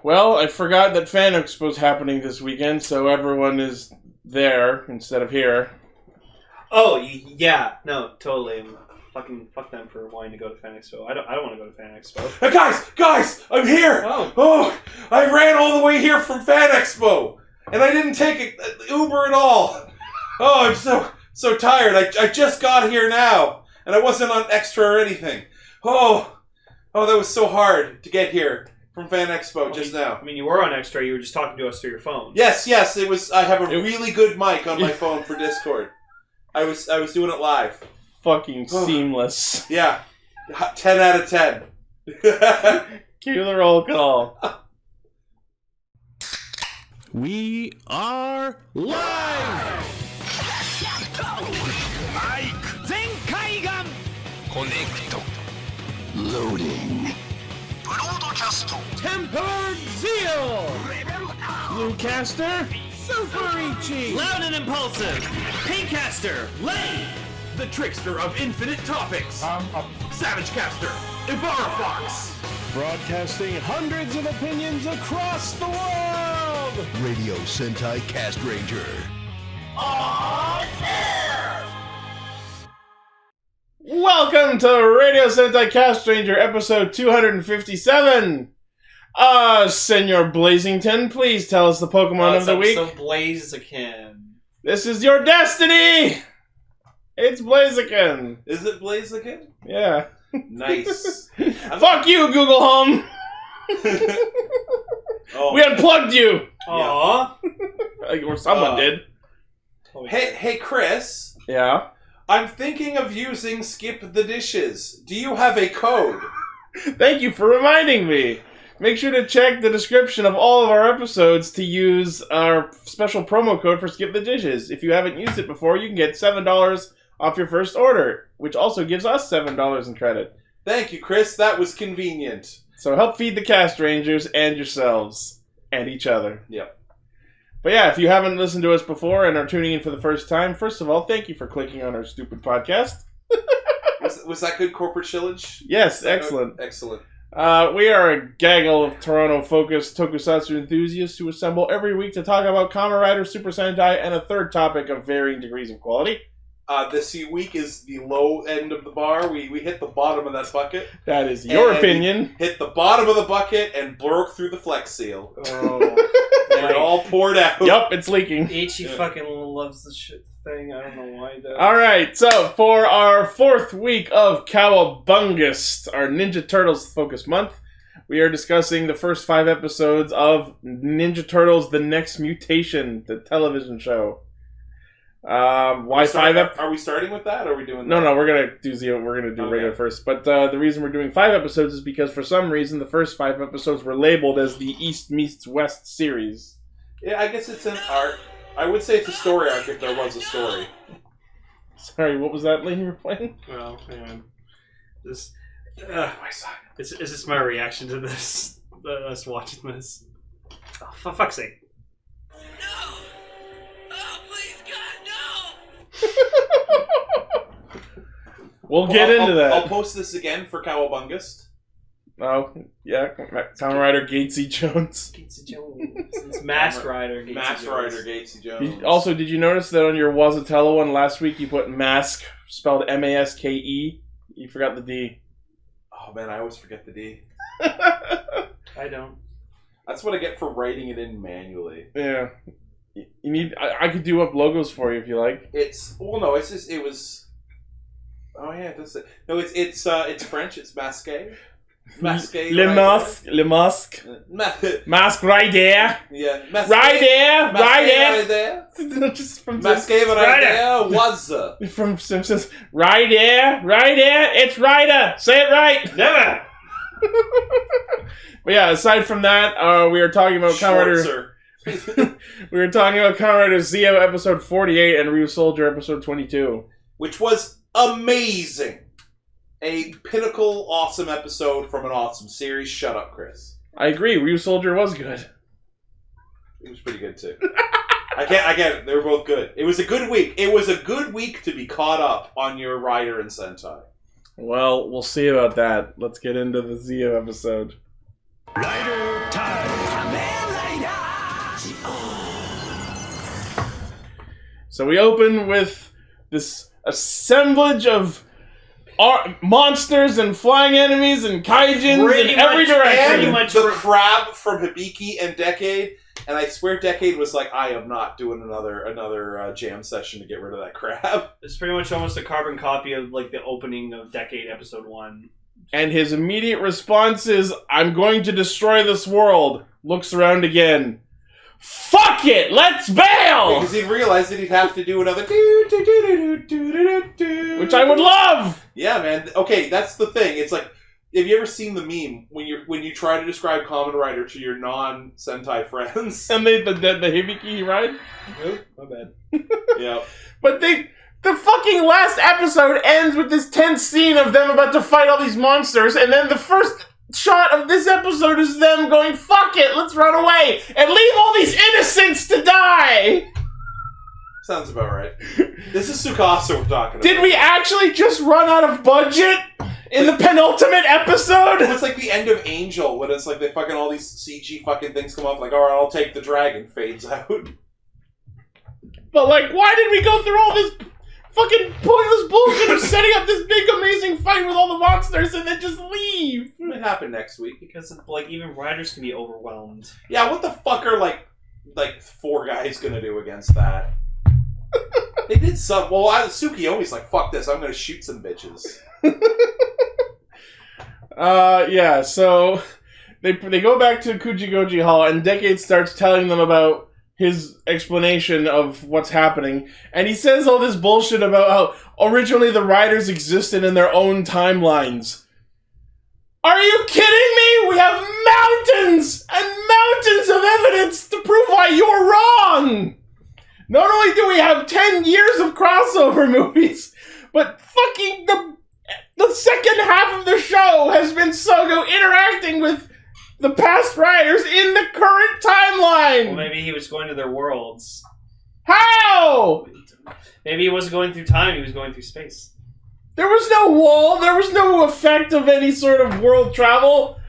Well, I forgot that Fan Expo's happening this weekend, so everyone is there instead of here. Oh, yeah. No, totally. Fucking fuck them for wanting to go to Fan Expo. I don't want to go to Fan Expo. Guys, I'm here! Oh, I ran all the way here from Fan Expo, and I didn't take an Uber at all. Oh, I'm so tired. I just got here now, and I wasn't on extra or anything. Oh, that was so hard to get here from Fan Expo just now. I mean, you were on extra. You were just talking to us through your phone. Yes, it was. I have a really good mic on my phone for Discord. I was doing it live. Fucking seamless. Yeah. 10 out of 10. Cue the roll call. We are live! Loading. Tempered Zeal! Bluecaster, Super Ichi! Loud and impulsive, Pinkcaster, Lane! The trickster of infinite topics, Savage Caster, Ibarra Fox! Broadcasting hundreds of opinions across the world! Radio Sentai Castranger. Welcome to Radio Sentai Castranger, episode 257. Senor Blazington, please tell us the Pokemon of the week. So Blaziken. This is your destiny! It's Blaziken. Is it Blaziken? Yeah. Nice. Fuck you, Google Home! Oh. We unplugged you! Aww. Or someone did. Hey, Chris. Yeah? I'm thinking of using Skip the Dishes. Do you have a code? Thank you for reminding me. Make sure to check the description of all of our episodes to use our special promo code for Skip the Dishes. If you haven't used it before, you can get $7 off your first order, which also gives us $7 in credit. Thank you, Chris. That was convenient. So help feed the Cast Rangers and yourselves. And each other. Yep. But yeah, if you haven't listened to us before and are tuning in for the first time, first of all, thank you for clicking on our stupid podcast. Was that good corporate shillage? Yes, excellent. Excellent. We are a gaggle of Toronto-focused tokusatsu enthusiasts who assemble every week to talk about Kamen Rider, Super Sentai, and a third topic of varying degrees of quality. This week is the low end of the bar. We hit the bottom of that bucket. That is your opinion. Hit the bottom of the bucket and broke through the Flex Seal. Oh. And it all poured out. Yup, it's leaking. Ichi fucking loves the shit thing. I don't know why he does. Alright, so for our fourth week of Cowabungust, our Ninja Turtles focus month, we are discussing the first 5 episodes of Ninja Turtles: The Next Mutation, the television show. Why 5 episodes? Are we starting with that, or are we doing No, that? we're gonna do regular first. But the reason we're doing 5 episodes is because for some reason the first 5 episodes were labeled as the East Meets West series. Yeah, I guess it's an arc. I would say it's a story arc if there was a story. Sorry, what was that lane you were playing? Well, man. This... Is this my reaction to this? Us watching this? Oh, for fuck's sake. We'll get into that. I'll post this again for Cowabungust. Oh, yeah. Kamen Rider Gatesy Jones. Gatesy Jones. It's Mask Rider Gatesy Mask Jones. Rider Gatesy Jones. Also, did you notice that on your Wazatello one last week you put mask, spelled M-A-S-K-E? You forgot the D. Oh man, I always forget the D. I don't. That's what I get for writing it in manually. Yeah. You need. I could do up logos for you if you like. It's just it was. Oh yeah, it does. No, it's French. It's masque. Masque. Le masque. Masque right there. Yeah. Masque, right there. Right there. Just from Masque right there was from Simpsons. Right there. It's Ryder. Say it right. Never. But yeah, aside from that, we are talking about Kamen Rider. We were talking about Kamen Rider Zeo episode 48 and Ryusoulger episode 22, which was amazing. A pinnacle, awesome episode from an awesome series. Shut up, Chris. I agree. Ryusoulger was good. It was pretty good too. I get it. They were both good. It was a good week. It was a good week to be caught up on your Rider and Sentai. Well, we'll see about that. Let's get into the Zeo episode. Rider time! So we open with this assemblage of monsters and flying enemies and kaijins in every direction. And the crab from Hibiki and Decade. And I swear Decade was like, I am not doing another jam session to get rid of that crab. It's pretty much almost a carbon copy of like the opening of Decade episode 1. And his immediate response is, I'm going to destroy this world. Looks around again. Fuck it! Let's bail! Because he realized that he'd have to do another which I would love! Yeah, man. Okay, that's the thing. It's like, have you ever seen the meme when you try to describe Kamen Rider to your non-Sentai friends? And the Hibiki ride? Oh, my bad. Yeah. But the fucking last episode ends with this tense scene of them about to fight all these monsters, and then the first shot of this episode is them going, fuck it, let's run away, and leave all these innocents to die! Sounds about right. This is Tsukasa we're talking about. Did we actually just run out of budget in the penultimate episode? It's like the end of Angel, when it's like they fucking all these CG fucking things come off, like, alright, I'll take the dragon, fades out. But like, why did we go through all this fucking pointless bullshit of setting up this big amazing fight with all the monsters and then just leave? It might happen next week. Because like even writers can be overwhelmed. Yeah, what the fuck are like 4 guys gonna do against that? They did some. Well, Tsukiyomi's like, fuck this, I'm gonna shoot some bitches. Yeah, so they go back to Kujigoji Hall and Decade starts telling them about his explanation of what's happening, and he says all this bullshit about how originally the riders existed in their own timelines. Are you kidding me? We have mountains and mountains of evidence to prove why you're wrong! Not only do we have 10 years of crossover movies, but fucking the second half of the show has been Sogo interacting with the past riders in the current timeline! Well, maybe he was going to their worlds. How? Maybe he wasn't going through time, he was going through space. There was no wall, there was no effect of any sort of world travel.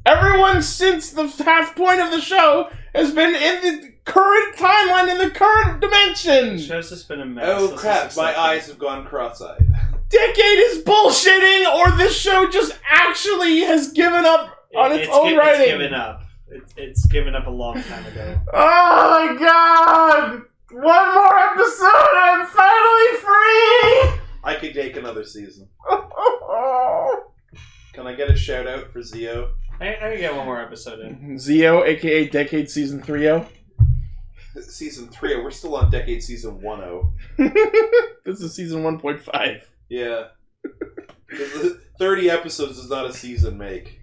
Everyone since the half point of the show has been in the current timeline, in the current dimension! The show's just been a mess. Oh crap, my eyes have gone cross-eyed. Decade is bullshitting, or this show just actually has given up on its own writing. It's given up. It's given up a long time ago. Oh my god! One more episode, I'm finally free! I could take another season. Can I get a shout out for Zio? I can get one more episode in. Zio, aka Decade Season 3-0. Season 3, we're still on Decade Season 1-0. This is Season 1.5. Yeah. 30 episodes does not a season make.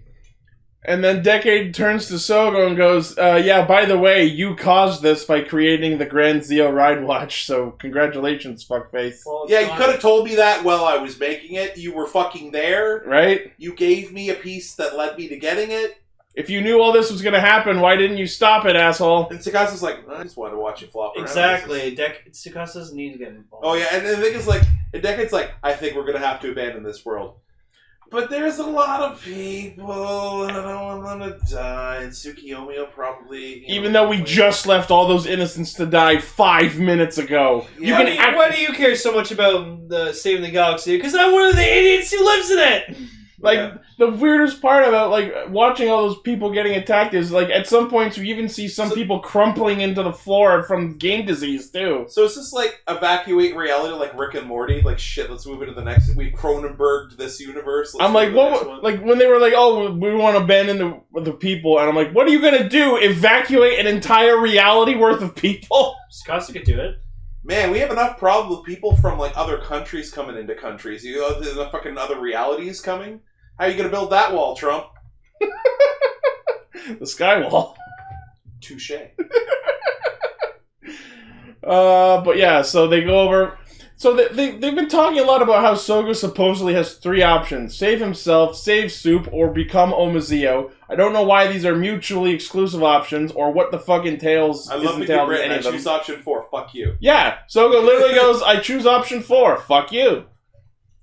And then Decade turns to Sogo and goes, yeah, by the way, you caused this by creating the Grand Zio Ride Watch, so congratulations, fuckface. Well, Yeah, you could have told me that while I was making it. You were fucking there. Right? You gave me a piece that led me to getting it. If you knew all this was gonna happen, why didn't you stop it, asshole? And Tsukasa's like, I just wanted to watch you flop around. Exactly. Tsukasa doesn't need to get involved. Oh yeah, and the thing is like, and Decade's like, I think we're gonna have to abandon this world. But there's a lot of people, and I don't want them to die, and Tsukiyomi will probably... Even though we just left all those innocents to die 5 minutes ago. Yeah, Why do you care so much about the saving the galaxy? Because I'm one of the idiots who lives in it! Like, the weirdest part about, like, watching all those people getting attacked is, like, at some points you even see some people crumpling into the floor from game disease, too. So it's just like evacuate reality like Rick and Morty? Like, shit, let's move into the next... We Cronenberged this universe. I'm like, what? Like, when they were like, oh, we want to abandon the people, and I'm like, what are you gonna do? Evacuate an entire reality worth of people? Tsukasa could do it. Man, we have enough problem with people from, like, other countries coming into countries. You know, the fucking other realities coming? How are you gonna build that wall, Trump? The sky wall. Touche. But yeah, so they go over... So they've been talking a lot about how Sogo supposedly has 3 options. Save himself, save Soup, or become Omazeo. I don't know why these are mutually exclusive options, or what the fuck entails. I love that you've written, I choose option 4, fuck you. Yeah, Sogo literally goes, I choose option 4, fuck you.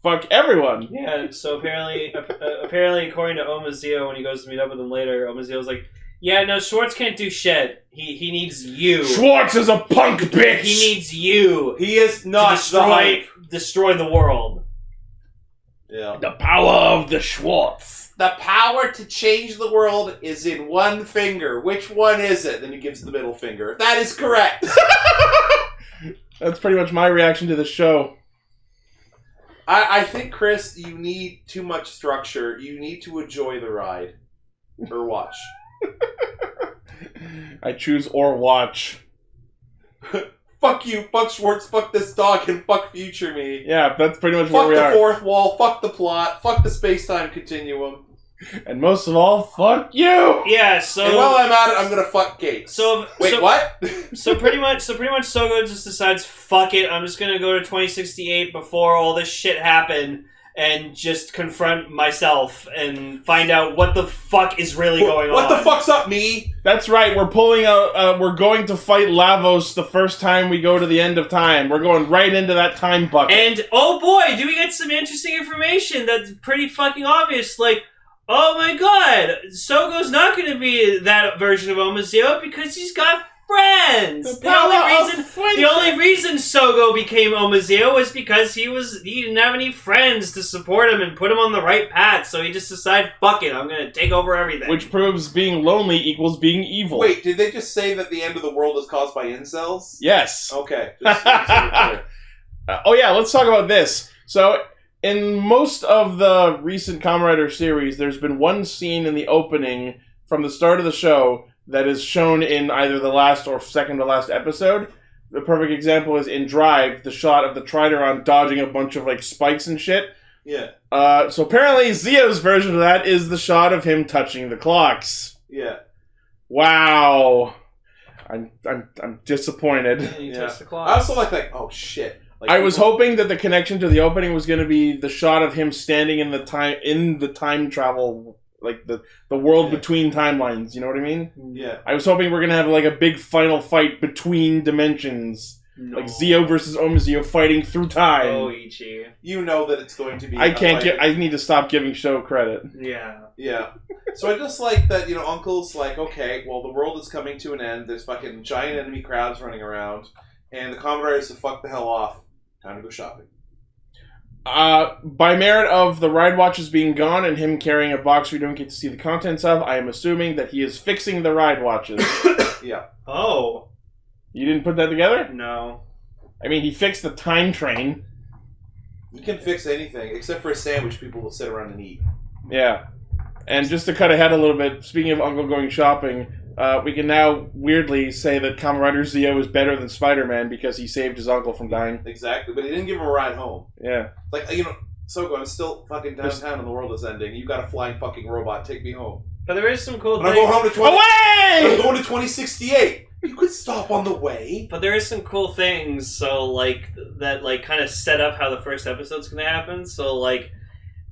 Fuck everyone. Yeah, so apparently according to Omazeo, when he goes to meet up with him later, Omazeo's like, Yeah, no, Schwartz can't do shit. He needs you. Schwartz is a punk bitch! He needs you He is not to destroy the world. Yeah. The power of the Schwartz. The power to change the world is in one finger. Which one is it? Then he gives the middle finger. That is correct. That's pretty much my reaction to the show. I think, Chris, you need too much structure. You need to enjoy the ride. Or watch. I choose or watch. Fuck you, fuck Schwartz, fuck this dog, and fuck future me. Yeah, that's pretty much Fuck where we the are. fourth wall, fuck the plot, fuck the space-time continuum. And most of all, fuck you! Yeah, so And while I'm at it, I'm gonna fuck Gates. Wait, what? So pretty much Sogo just decides, fuck it, I'm just gonna go to 2068 before all this shit happened and just confront myself and find out what the fuck is really going on. What the fuck's up, me? That's right, we're pulling out, we're going to fight Lavos the first time we go to the end of time. We're going right into that time bucket. And, oh boy, do we get some interesting information that's pretty fucking obvious, like, oh my god, Sogo's not going to be that version of Omazeo because he's got friends. The only reason Sogo became Omazeo was because he didn't have any friends to support him and put him on the right path, so he just decided, fuck it, I'm going to take over everything. Which proves being lonely equals being evil. Wait, did they just say that the end of the world is caused by incels? Yes. Okay. Just so we're clear. Oh yeah, let's talk about this. So, in most of the recent Kamen Rider series, there's been one scene in the opening from the start of the show that is shown in either the last or second to last episode. The perfect example is in Drive, the shot of the Trideron dodging a bunch of like spikes and shit. Yeah. So apparently Zio's version of that is the shot of him touching the clocks. Yeah. Wow. I'm disappointed. He Yeah. touched the clock. I also like, oh shit. Like, I was hoping that the connection to the opening was going to be the shot of him standing in the time travel, like the world between timelines. You know what I mean? Yeah. I was hoping we're going to have like a big final fight between dimensions, like Zio versus Omazeo fighting through time. Oh, Ichi. You know that it's going to be. I need to stop giving show credit. Yeah. Yeah. So I just like that, Uncle's like, okay, well, the world is coming to an end. There's fucking giant enemy crowds running around, and the Kamen Riders to fuck the hell off. Time to go shopping. By merit of the ride watches being gone and him carrying a box we don't get to see the contents of, I am assuming that he is fixing the ride watches. Yeah. Oh. You didn't put that together? No. I mean, he fixed the time train. You can fix anything, except for a sandwich people will sit around and eat. Yeah. And just to cut ahead a little bit, speaking of Uncle going shopping, we can now weirdly say that Kamen Rider Zio is better than Spider-Man because he saved his uncle from dying. Exactly, but he didn't give him a ride home. Yeah. Like, Sogo, I'm still fucking downtown and the world is ending. You got a flying fucking robot. Take me home. But there is some cool And I'm going home to I'm Away! going to 2068. You could stop on the way. But there is some cool things, so, like, that, like, kind of set up how the first episode's gonna happen. So, like,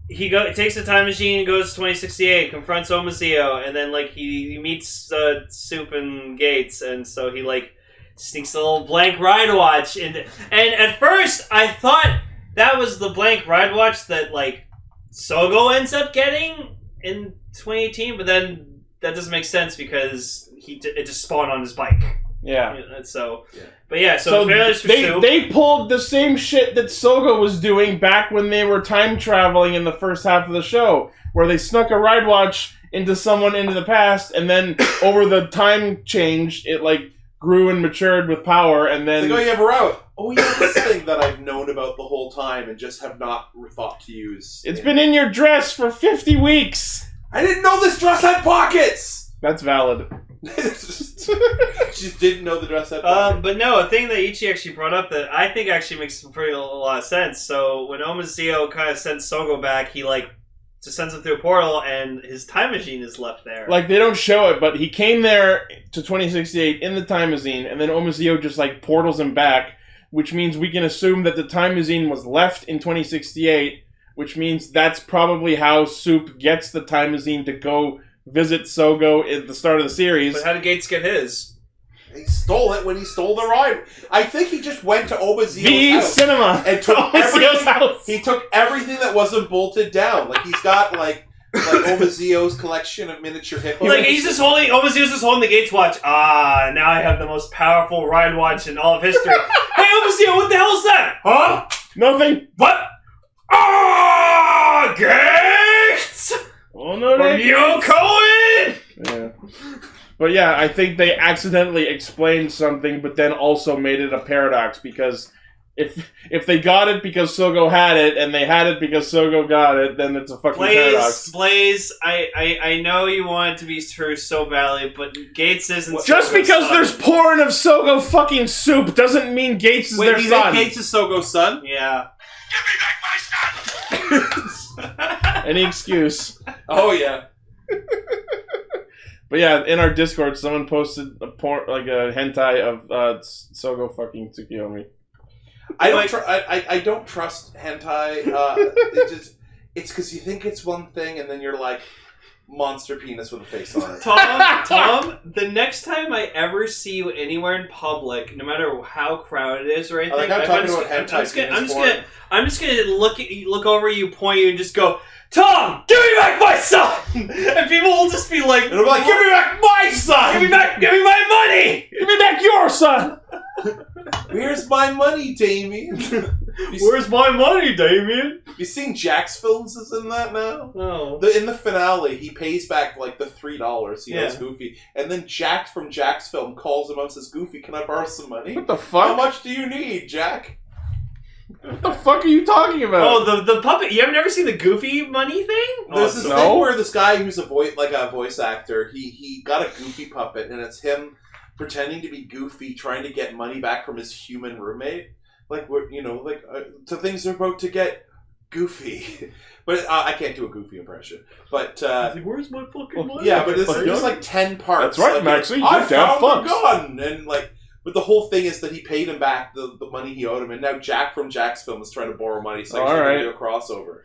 he takes the time machine, goes to 2068, confronts Omazeo, and then, like, he meets Soup and Gates, and so he, like, sneaks a little blank ride watch. And at first, I thought that was the blank ride watch that, like, Sogo ends up getting in 2018, but then that doesn't make sense because it just spawned on his bike. Yeah. So, Yeah. But yeah, so they pulled the same shit that Sogo was doing back when they were time traveling in the first half of the show, where they snuck a ride watch into someone into the past, and then over the time change, it like grew and matured with power, and then It's like, oh, you have a route. Oh, yeah, this thing that I've known about the whole time and just have not thought to use. it's been in your dress for 50 weeks. I didn't know this dress had pockets! That's valid. She didn't know the dress had pockets. But no, a thing that Ichi actually brought up that I think actually makes a lot of sense. So when Omazeo kind of sends Sogo back, he like just sends him through a portal, and his time machine is left there. Like, they don't show it, but he came there to 2068 in the time machine, and then Omazeo just like portals him back, which means we can assume that the time machine was left in 2068, which means that's probably how Soup gets the time machine to go visit Sogo at the start of the series. But how did Gates get his? He stole it when he stole the ride. I think he just went to Obazeo's house cinema and took Obazeo's everything. house. He took everything that wasn't bolted down. Like, he's got like Omazio's collection of miniature hippies. Like he's just holding. Omaziu's just holding the Gates watch. Ah, now I have the most powerful ride watch in all of history. Hey, Omazio, what the hell's that? Huh? Nothing. What? Ah, Gates! Oh no, From you, Cohen! Yeah. But yeah, I think they accidentally explained something, but then also made it a paradox because if they got it because Sogo had it, and they had it because Sogo got it, then it's a fucking paradox. Blaze, I know you want it to be true so badly, but Gates isn't. Just Sogo's because son. there's pouring of Sogo fucking soup doesn't mean Gates is their do you son. think Gates is Sogo's son? Yeah. Give me back my son! Any excuse. Oh yeah. But yeah, in our Discord, someone posted a hentai of Sogo fucking Tsukiyomi. I don't trust hentai. It's because you think it's one thing, and then you're like, monster penis with a face on it. Tom, the next time I ever see you anywhere in public, no matter how crowded it is or anything, I'm just gonna look over you, point you, and just go, Tom, give me back my son! And people will just be like, and I'm like, give me back my son! Give me my money! Give me back your son! Where's my money, Damien? Where's my money, Damien? You seen Jack's films is in that now? No. In the finale, he pays back like the $3 he owes Goofy, and then Jack from Jack's film calls him up and says, Goofy, can I borrow some money? What the fuck? How much do you need, Jack? What the fuck are you talking about? Oh, the puppet. You have never seen the Goofy money thing? There's this thing where this guy who's a voice actor, he got a Goofy puppet, and it's him pretending to be Goofy, trying to get money back from his human roommate. Like, so things are about to get goofy. But I can't do a Goofy impression. But like, where's my fucking money? yeah, but it's just like 10 parts. That's right, like, Maxie. I You damn found fucks. the gun, and like. But the whole thing is that he paid him back the money he owed him, and now Jack from Jack's film is trying to borrow money, so he's going to do a crossover.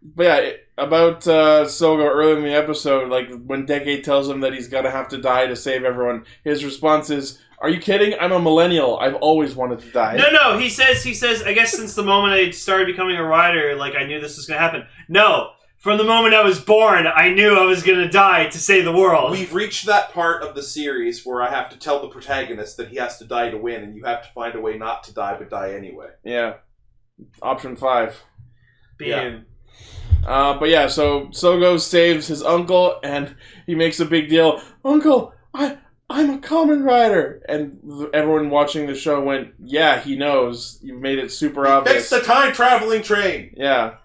But yeah, about Sogo earlier in the episode, like when Decade tells him that he's gonna have to die to save everyone, his response is, "Are you kidding? I'm a millennial. I've always wanted to die." No. He says. I guess since the moment I started becoming a writer, like I knew this was gonna happen. No. From the moment I was born, I knew I was going to die to save the world. We've reached that part of the series where I have to tell the protagonist that he has to die to win, and you have to find a way not to die, but die anyway. Yeah. Option 5. Yeah. But yeah, so Sogo saves his uncle, and he makes a big deal. Uncle, I'm a Kamen Rider! And everyone watching the show went, yeah, he knows. You've made it super obvious. Fix the time-traveling train! Yeah.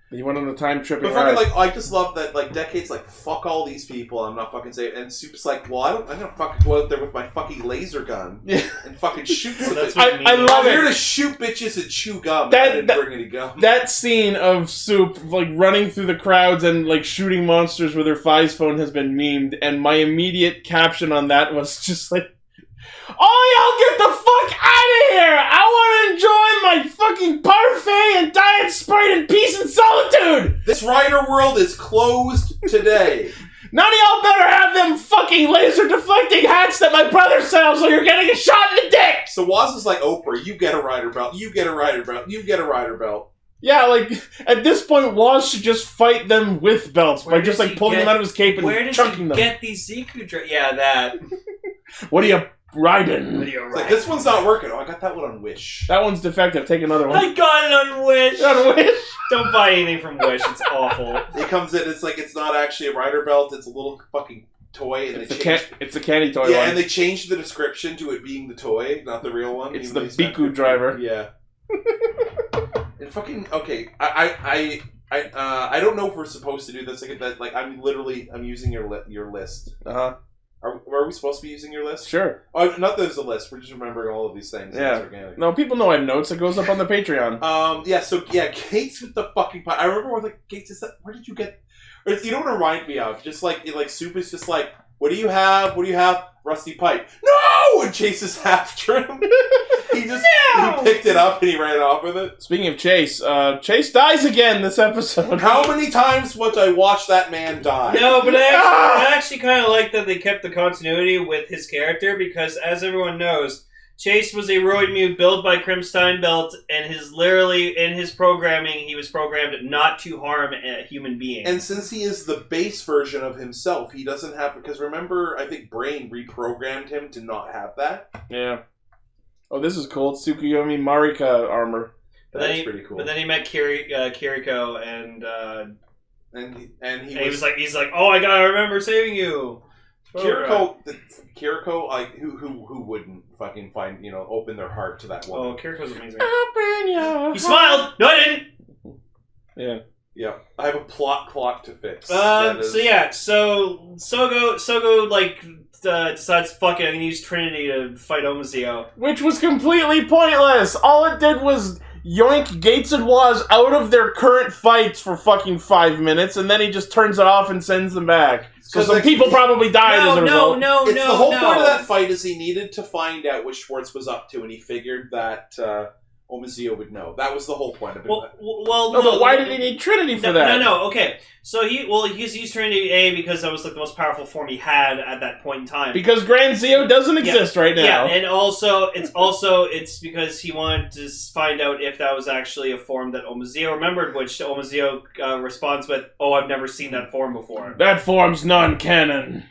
He went on a time-tripping But fucking, ride. I just love that, Decade's like, fuck all these people, I'm not fucking saying. And Soup's like, well, I'm gonna fucking go out there with my fucking laser gun and fucking shoot some bitches. I love I'm it. here to shoot bitches and chew gum. I didn't bring any gum. That scene of Soup, like, running through the crowds and, like, shooting monsters with her Fi's phone has been memed, and my immediate caption on that was just like, oh, y'all get the fuck out of here! I want to enjoy my fucking parfait and diet Sprite in peace and solitude! This Rider world is closed today. None of y'all better have them fucking laser deflecting hats that my brother sells or you're getting a shot in the dick! So Woz is like, Oprah, you get a Rider belt, you get a Rider belt, you get a Rider belt. Yeah, like, at this point, Woz should just fight them with belts by just, like, pulling them out of his cape and chunking them. Where does he get these Ziku Yeah, that. What are you riding? Like, this one's not working. Oh, I got that one on Wish. That one's defective. Take another one. I got it on Wish. On Wish? Don't buy anything from Wish. It's awful. It comes in, it's like, it's not actually a Rider belt, it's a little fucking toy. And It's a candy toy yeah, one. and they changed the description to it being the toy, not the real one. It's the Biku driver. Yeah. And fucking, okay, I don't know if we're supposed to do this. I'm using your list. Uh-huh. Are we supposed to be using your list? Sure. Oh, not that there's a list. We're just remembering all of these things. Yeah. It's organic. No, people know I have notes. It goes up on the Patreon. Gates with the fucking pie. I remember I was like, Gates, where did you get... Or, you know what it reminded me of? Just like Soup is just like, what do you have? What do you have? Rusty pipe. No! And chases after him. He picked it up and he ran off with it. Speaking of Chase, Chase dies again this episode. How many times would I watch that man die? No, but I actually kind of like that they kept the continuity with his character because, as everyone knows, Chase was a roid mute built by Krim Steinbelt, and in his programming, he was programmed not to harm a human being. And since he is the base version of himself, he doesn't have... Because remember, I think Brain reprogrammed him to not have that. Yeah. Oh, this is cool. It's Tsukuyomi Marika armor. That's pretty cool. But then he met Kiriko, and he was like, oh, I gotta remember saving you. Kiriko, who wouldn't fucking open their heart to that woman? Oh, Kiriko's amazing. Open your He smiled! No, I didn't! Yeah. Yeah. I have a plot clock to fix. So Sogo, decides, fuck it, I'm gonna use Trinity to fight Omazeo. Which was completely pointless. All it did was yoink Gates and Waz out of their current fights for fucking 5 minutes, and then he just turns it off and sends them back. So some people probably died as a result. The whole point of that fight is he needed to find out what Schwartz was up to, and he figured that Omazeo would know. That was the whole point of it. But why did he need Trinity for that? No, okay. So he's used Trinity A because that was like the most powerful form he had at that point in time. Because Grand Zeo doesn't exist right now. Yeah, and it's because he wanted to find out if that was actually a form that Omazeo remembered, which Omazeo responds with, "Oh, I've never seen that form before." That form's non-canon.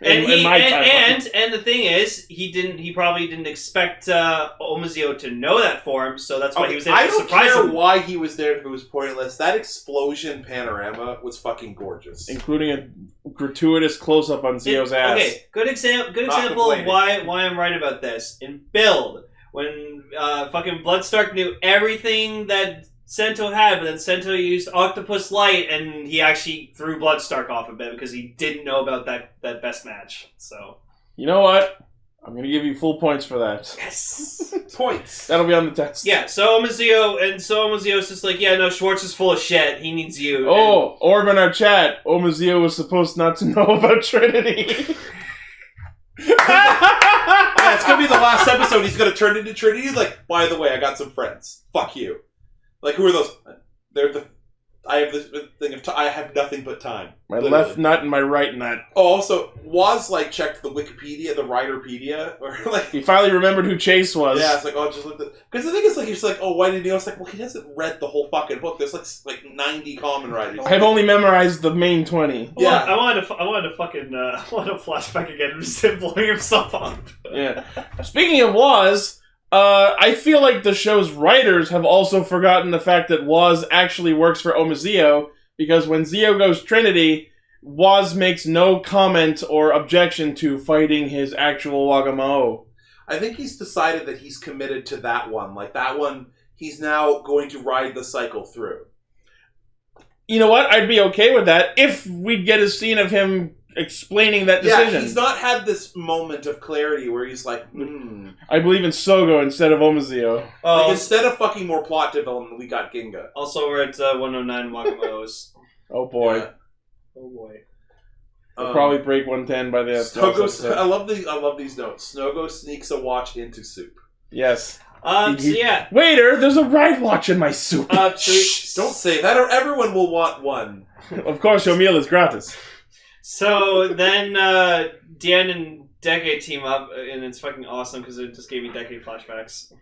And the thing is, he probably didn't expect Omazeo to know that form, so that's why he was able to surprise him. I don't care why he was there if it was pointless. That explosion panorama was fucking gorgeous. Including a gratuitous close-up on Zeo's ass. Okay, good example of why I'm right about this. In Build, when fucking Bloodstark knew everything that Sento had, but then Sento used Octopus Light, and he actually threw Bloodstark off a bit because he didn't know about that best match. So, you know what? I'm gonna give you full points for that. Yes, points. That'll be on the test. Yeah. So Omazeo's just like, yeah, no, Schwartz is full of shit. He needs you. Oh, Orb in our chat. Omazeo was supposed not to know about Trinity. Yeah, it's gonna be the last episode. He's gonna turn into Trinity. He's like, by the way, I got some friends. Fuck you. Like, who are those? I have this thing of I have nothing but time. My left nut and my right nut. Oh, also, Waz, checked the Wikipedia, the Writerpedia, or, He finally remembered who Chase was. Yeah, it's just looked at... Because the thing is, he's like, oh, why didn't he know? It's like, well, he hasn't read the whole fucking book. There's, 90 common writers. I've only memorized the main 20. Yeah. I wanted to flashback again and just him blowing himself up. Yeah. Speaking of Waz... I feel like the show's writers have also forgotten the fact that Waz actually works for Omazeo, because when Zeo goes Trinity, Waz makes no comment or objection to fighting his actual Wagamao. I think he's decided that he's committed to that one. That one, he's now going to ride the cycle through. You know what? I'd be okay with that if we'd get a scene of him explaining that decision. Yeah, he's not had this moment of clarity where he's like, I believe in Sogo instead of Omazeo. Instead of fucking more plot development, we got Ginga. Also, we're at 109 Wakamo's. Oh boy. Yeah. Oh boy. We'll probably break 110 by the Snogo, I love these notes. Snogo sneaks a watch into soup. Yes. Yeah. Waiter, there's a ride watch in my soup. Shh, don't say that or everyone will want one. Of course, your meal is gratis. So then Diane and Decade team up, and it's fucking awesome because it just gave me Decade flashbacks.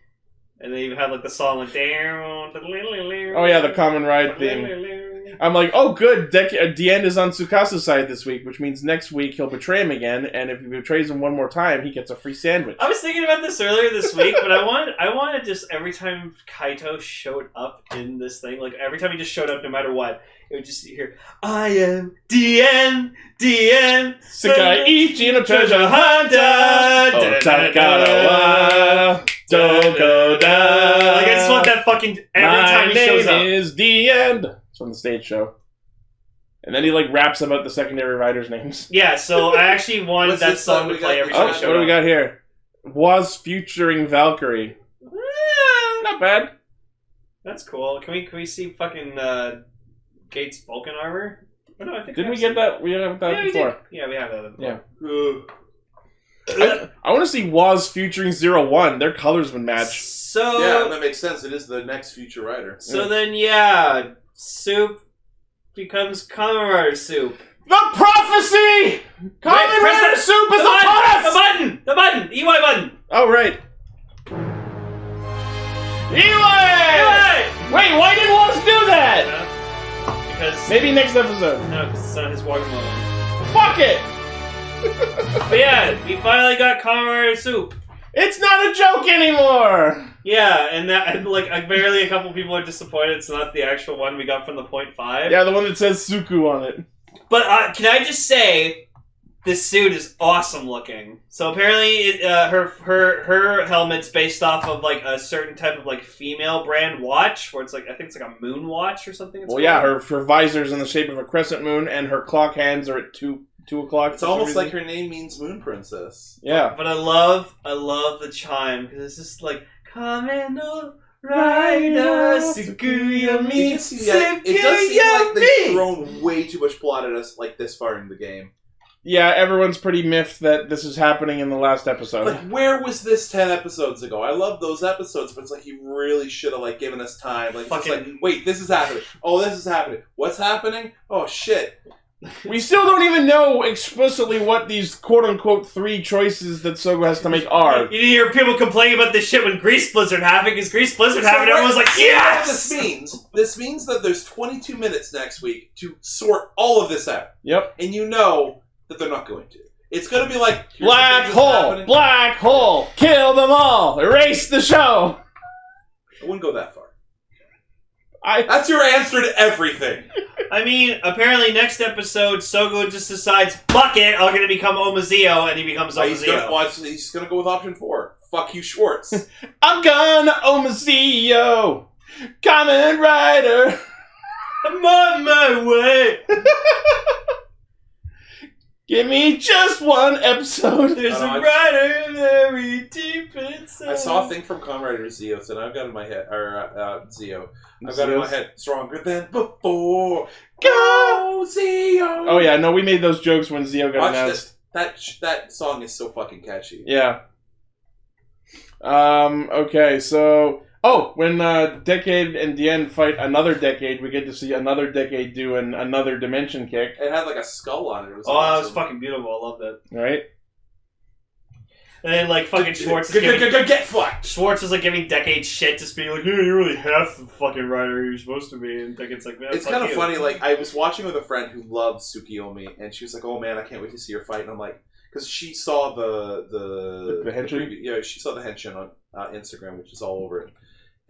And they even had the song down. Oh yeah, the Kamen Ride theme. I'm like, oh good, Diane is on Tsukasa's side this week, which means next week he'll betray him again, and if he betrays him one more time, he gets a free sandwich. I was thinking about this earlier this week, but I wanted just every time Kaito showed up in this thing, every time he just showed up no matter what, it would just hear, I am Diane, Sekai Ichi no treasure hunter, Takarawa, Dokoda. I just want that fucking every time he shows up. My name is Diane. It's from the stage show. And then he raps about the secondary writers' names. Yeah, so I actually wanted that song to play every time he showed up. What do we got here? Was featuring Valkyrie. Not bad. That's cool. Can we see fucking Gates Vulcan armor? Oh, no, I think didn't we get that? We had that before. Yeah, we have that before. Yeah. I want to see Waz featuring 01. Their colors would match. So yeah, that makes sense. It is the next future writer. So then, Soup becomes Kamen Rider Soup. The prophecy! Kamen Rider Soup is upon us! The button! The UI button! Oh, right. Eli! Wait, why didn't Wallace do that? Because Maybe next episode. no, because it's not his water moment. Fuck it! But yeah, we finally got Kamen Rider Soup. It's not a joke anymore! Yeah, and like barely a couple people are disappointed it's not the actual one we got from the 0.5. Yeah, the one that says Suku on it. But can I just say, this suit is awesome looking. So apparently, her helmet's based off of like a certain type of like female brand watch, where it's like I think it's like a moon watch or something. Well, yeah, her visor's in the shape of a crescent moon, and her clock hands are at 2 o'clock. It's almost like her name means Moon Princess. Yeah. But I love the chime because it's just like Kamen Rider Sukuya Mi. It does seem like they've thrown way too much plot at us like this far in the game. Yeah, everyone's pretty miffed that this is happening in the last episode. Like, where was this 10 episodes ago? I love those episodes, but it's like you really should have like given us time. Like, it's like, wait, this is happening. Oh, this is happening. What's happening? Oh, shit. We still don't even know explicitly what these quote-unquote 3 choices that Sogo has to make are. You didn't hear people complaining about this shit when Grease Blizzard happened, because Grease Blizzard happened, everyone's like, yes! This means that there's 22 minutes next week to sort all of this out. Yep. And you know that they're not going to. It's going to be like... Black hole, kill them all, erase the show. I wouldn't go that far. That's your answer to everything. I mean, apparently next episode, Sogo just decides, fuck it, I'm going to become Omazeo, and he becomes Omazeo. He's going to go with option 4. Fuck you, Schwartz. I'm gonna Omazeo, Kamen Rider. I'm on my way. Give me just one episode. There's a rider very deep inside. I saw a thing from Kamen Rider Zeo, and I've got in my head, Zeo. I've got in my head, stronger than before. Go, Zeo! Oh yeah, no, we made those jokes when Zeo got announced. That song is so fucking catchy. Yeah. Okay, so... Oh, when Decade and Dien fight another Decade, we get to see another Decade do another dimension kick. It had like a skull on it. It was awesome. That was fucking beautiful. I loved it. Right? And then, like, fucking Schwartz get fucked! Schwartz is, like, giving Decade shit, just being like, yeah, you're really half the fucking rider you're supposed to be. And Decade's like, man, it's kind of funny, like, I was watching with a friend who loves Tsukiyomi, and she was like, oh man, I can't wait to see her fight. And I'm like, because she saw the henshin? Yeah, she saw the henshin on Instagram, which is all over it.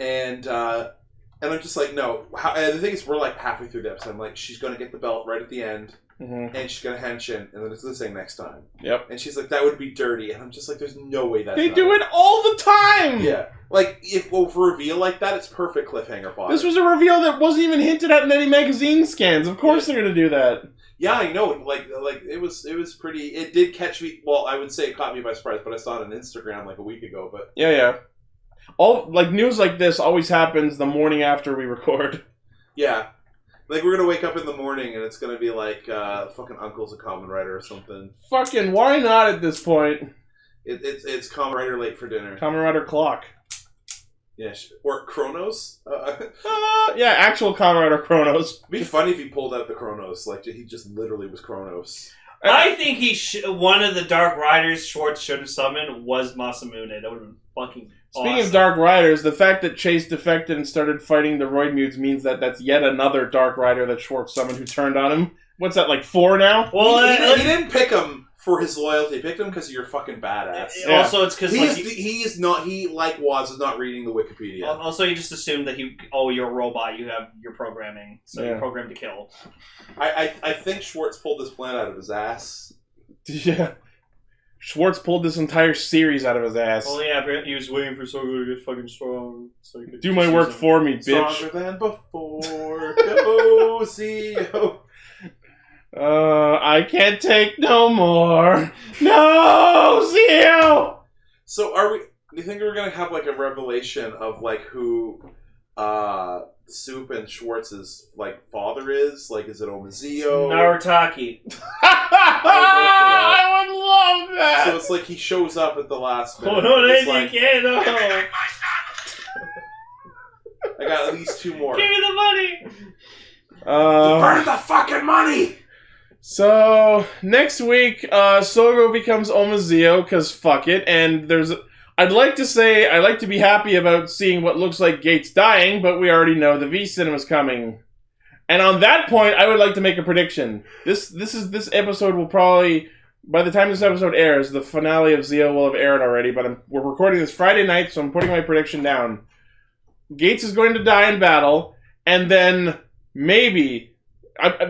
And I'm just like, no. And the thing is, we're like halfway through the episode. I'm like, she's going to get the belt right at the end, and she's going to henshin, and then it's the same next time. Yep. And she's like, that would be dirty. And I'm just like, there's no way that's They do it all the time! Yeah. Like, if a reveal like that, it's perfect cliffhanger fodder. This was a reveal that wasn't even hinted at in any magazine scans. Of course they're going to do that. Yeah, I know. Like it was pretty... It did catch me... Well, I would say it caught me by surprise, but I saw it on Instagram like a week ago, but... Yeah. All like news like this always happens the morning after we record. Yeah, like we're gonna wake up in the morning and it's gonna be like fucking Uncle's a Kamen Rider or something. Fucking why not at this point? It's Kamen Rider late for dinner. Kamen Rider clock. Yeah, or Chronos. Yeah, actual Kamen Rider Chronos. It'd be funny if he pulled out the Chronos, like he just literally was Chronos. I think one of the Dark Riders Schwartz should have summoned was Masamune. That would have been fucking Speaking awesome. of Dark Riders, the fact that Chase defected and started fighting the Roid Mutes means that that's yet another Dark Rider that Schwartz summoned who turned on him. What's that, like 4 now? Well, he didn't pick him for his loyalty. He picked him because you're fucking badass. Yeah. Also, it's because he like Waz is not reading the Wikipedia. Also, you just assume that you're a robot. You have your programming, so you're programmed to kill. I think Schwartz pulled this plan out of his ass. Yeah. Schwartz pulled this entire series out of his ass. Well, yeah, he was waiting for Sogo to get fucking strong. So he could do my work for me, bitch. Stronger than before. Go, Zeo. I can't take no more. No, Zeo! So do you think we're gonna have like a revelation of like who Soup and Schwartz's like father is? Like, is it Omazeo? Narutaki. I would love that! So it's like he shows up at the last minute. I got at least 2 more. Give me the money! Burn the fucking money! So, next week, Sogo becomes Omazeo, because fuck it, and I'd like to be happy about seeing what looks like Gates dying, but we already know the V-Cinema's coming. And on that point, I would like to make a prediction. This episode will probably, by the time this episode airs, the finale of Zeo will have aired already, but we're recording this Friday night, so I'm putting my prediction down. Gates is going to die in battle, and then maybe,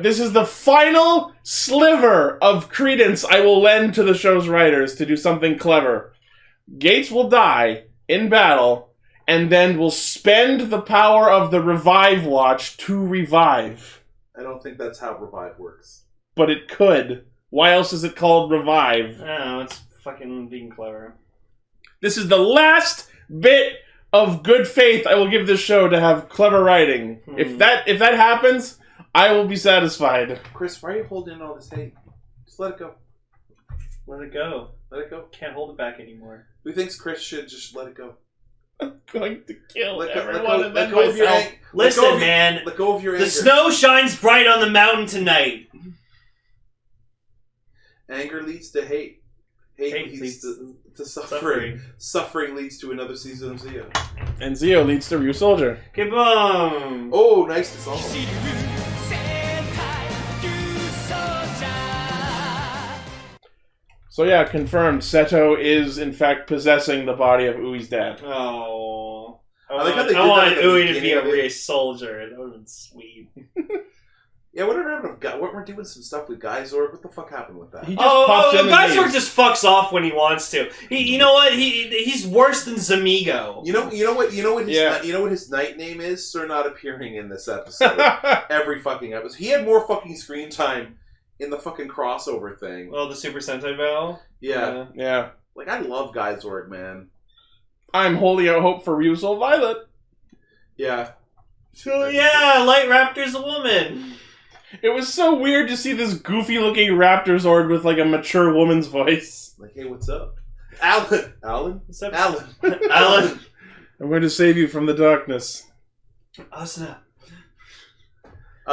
this is the final sliver of credence I will lend to the show's writers to do something clever. Gates will die in battle, and then will spend the power of the Revive Watch to revive. I don't think that's how Revive works. But it could. Why else is it called Revive? I don't know, it's fucking being clever. This is the last bit of good faith I will give this show to have clever writing. If that happens, I will be satisfied. Chris, why are you holding all this hate? Just let it go. Let it go. Let it go. Can't hold it back anymore. Who thinks Chris should just let it go? I'm going to kill Let everyone and then go of your myself. anger. Listen, man. Let go of your anger. The snow shines bright on the mountain tonight. Anger leads to hate. Hate leads to suffering. Suffering leads to another season of Zeo. And Zeo leads to Ryusoulger. Kaboom! Oh, nice song. So yeah, confirmed. Seto is in fact possessing the body of Ui's dad. Oh. I like how they did I that wanted at the Ui to be beginning a of it. Ryusoulger. That would have been sweet. Yeah, what happened? We're doing some stuff with Geysorg. What the fuck happened with that? He just pops in and Geysorg leaves. just fucks off when he wants to. You know what? He's worse than Zamigo. You know what his night name is? Sir not appearing in this episode. Every fucking episode. He had more fucking screen time in the fucking crossover thing. Oh, the Super Sentai Battle? Yeah. Yeah. Like, I love Geysorg, man. I'm holding out hope for Ryusoul Violet. Yeah. So yeah, Light Raptor's a woman. It was so weird to see this goofy-looking Raptor Zord with, like, a mature woman's voice. Like, hey, what's up? Alan! What's up? Alan! Alan! I'm going to save you from the darkness. Asuna.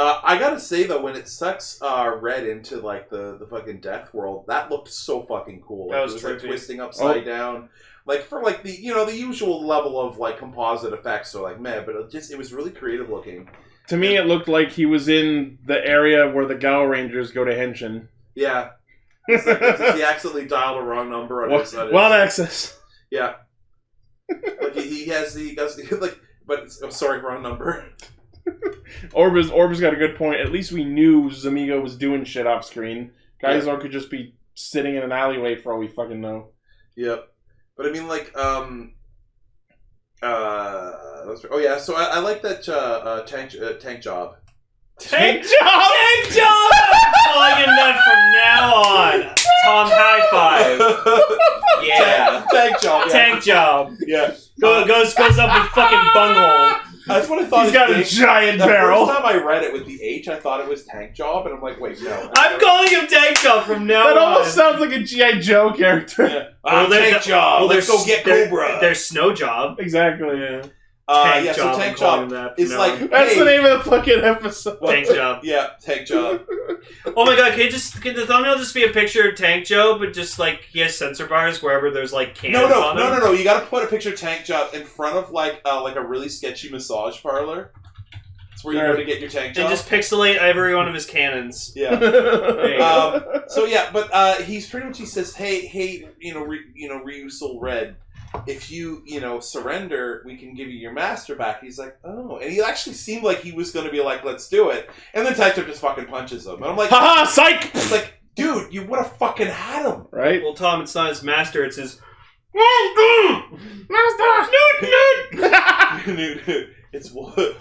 I gotta say, though, when it sucks Red into, like, the fucking death world, that looked so fucking cool. Like, That was it was, like, trippy. twisting upside down. Like, for, like, the usual level of, like, composite effects, so, like, meh, but it was really creative looking. To me, it looked like he was in the area where the Gao Rangers go to Henshin. Yeah. It's like, he accidentally dialed a wrong number on his... One access. Yeah. Like, he sorry, wrong number. Orb's got a good point. At least we knew Zamigo was doing shit off screen. Geysorg could just be sitting in an alleyway for all we fucking know. Yep. But I mean, like, oh yeah, so I like that Tankjob. Tankjob! Tankjob! I'm calling him that from now on. Tom, high five. Yeah. Tankjob. Tankjob. Yeah. Goes up with fucking bunghole. That's what I thought. He's got a giant barrel. The first time I read it with the H, I thought it was Tankjob, and I'm like, wait, no. I'm calling him Tankjob from now on. That almost sounds like a G.I. Joe character. Yeah. Tankjob. Let's go get Cobra. There's Snowjob. Exactly. Yeah. Yeah, so Tankjob is like... That's hey, the name of the fucking episode. Tankjob. Yeah, Tankjob. Oh my god, can the thumbnail just be a picture of Tankjob, but just like he has sensor bars wherever there's like cannons on him? No. You gotta put a picture of Tankjob in front of like a really sketchy massage parlor. That's where you go to get your Tankjob. And just pixelate every one of his cannons. Yeah. There you go. So yeah, but he's pretty much, he says, hey, Ryusoul Red, if you surrender, we can give you your master back. He's like, oh, and he actually seemed like he was going to be like, let's do it, and then Tankjob just fucking punches him, and I'm like, haha, psych! It's like, dude, you would have fucking had him, right? Well, Tom, it's not his master; it's his Master! It's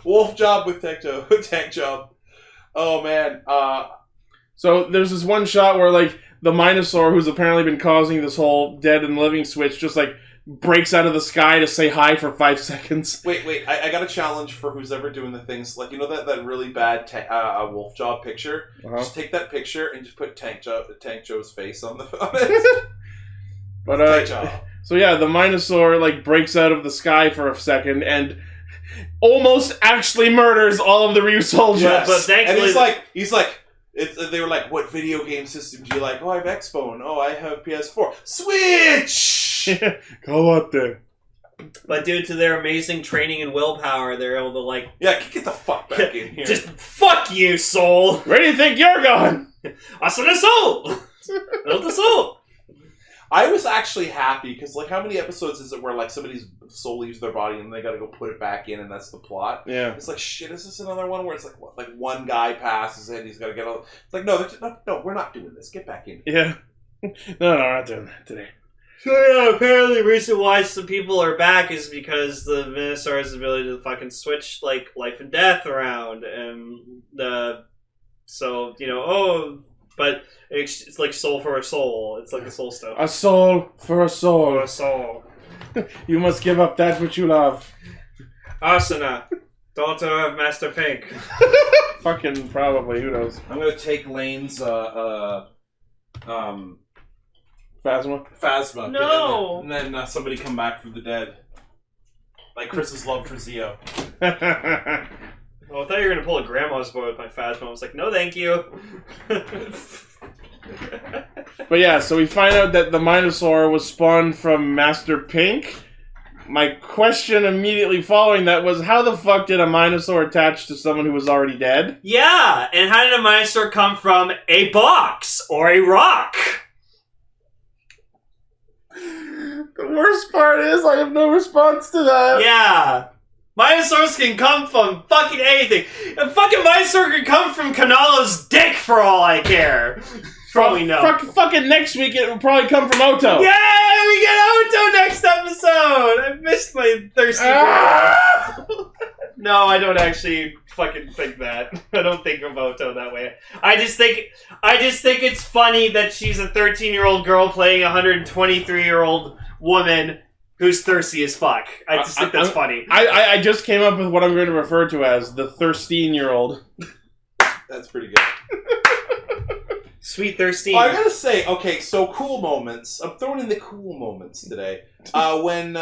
wolf job with Tankjob. Oh man. So there's this one shot where like the Minosaur, who's apparently been causing this whole dead and living switch, just like breaks out of the sky to say hi for 5 seconds. Wait, I got a challenge for who's ever doing the things, like, that really bad wolf job picture? Just take that picture and just put Tankjob's face on it. But Tankjob. So yeah, the Minosaur like breaks out of the sky for a second and almost actually murders all of the Ryusoulgers. Yes. But thankfully, and he's like, they were like, what video game system do you like? Oh, I have Xbone. Oh, I have PS4. Switch! Go out there. But due to their amazing training and willpower, they're able to, like... Yeah, get the fuck back in here. Just fuck you, soul! Where do you think you're going? Asuna soul! Build the soul! I was actually happy, because, like, how many episodes is it where, like, somebody's soul leaves their body and they gotta go put it back in and that's the plot? Yeah. It's like, shit, is this another one where it's like, what, like one guy passes and he's gotta get all... It's like, no, no, we're not doing this. Get back in here. Yeah. No, we're not doing that today. So yeah, apparently the reason why some people are back is because the Minosaur's ability to fucking switch, like, life and death around, and so, you know, but it's like soul for a soul. It's like the soul stuff. A soul for a soul. For a soul. You must give up that which you love. Asuna, daughter of Master Pink. Fucking probably, who knows? I'm gonna take Lane's, Phasma. No! And then somebody come back from the dead. Like Chris's love for Zio. Oh, I thought you were going to pull a grandma's boy with my Phasma. I was like, no thank you. But yeah, so we find out that the Minosaur was spawned from Master Pink. My question immediately following that was, how the fuck did a Minosaur attach to someone who was already dead? Yeah, and how did a Minosaur come from a box or a rock? The worst part is I have no response to that. Yeah. Minosaurs can come from fucking anything. A fucking Minosaur can come from Kanalo's dick for all I care. Probably no. Fucking next week it will probably come from Oto. Yeah, we get Oto next episode. I missed my thirsty girl. No, I don't actually fucking think that. I don't think of Oto that way. I just think it's funny that she's a 13-year-old girl playing a 123-year-old woman who's thirsty as fuck. I just think that's funny. I just came up with what I'm going to refer to as the 13-year-old. That's pretty good. Sweet thirsty. I gotta say, okay, so cool moments. I'm throwing in the cool moments today. When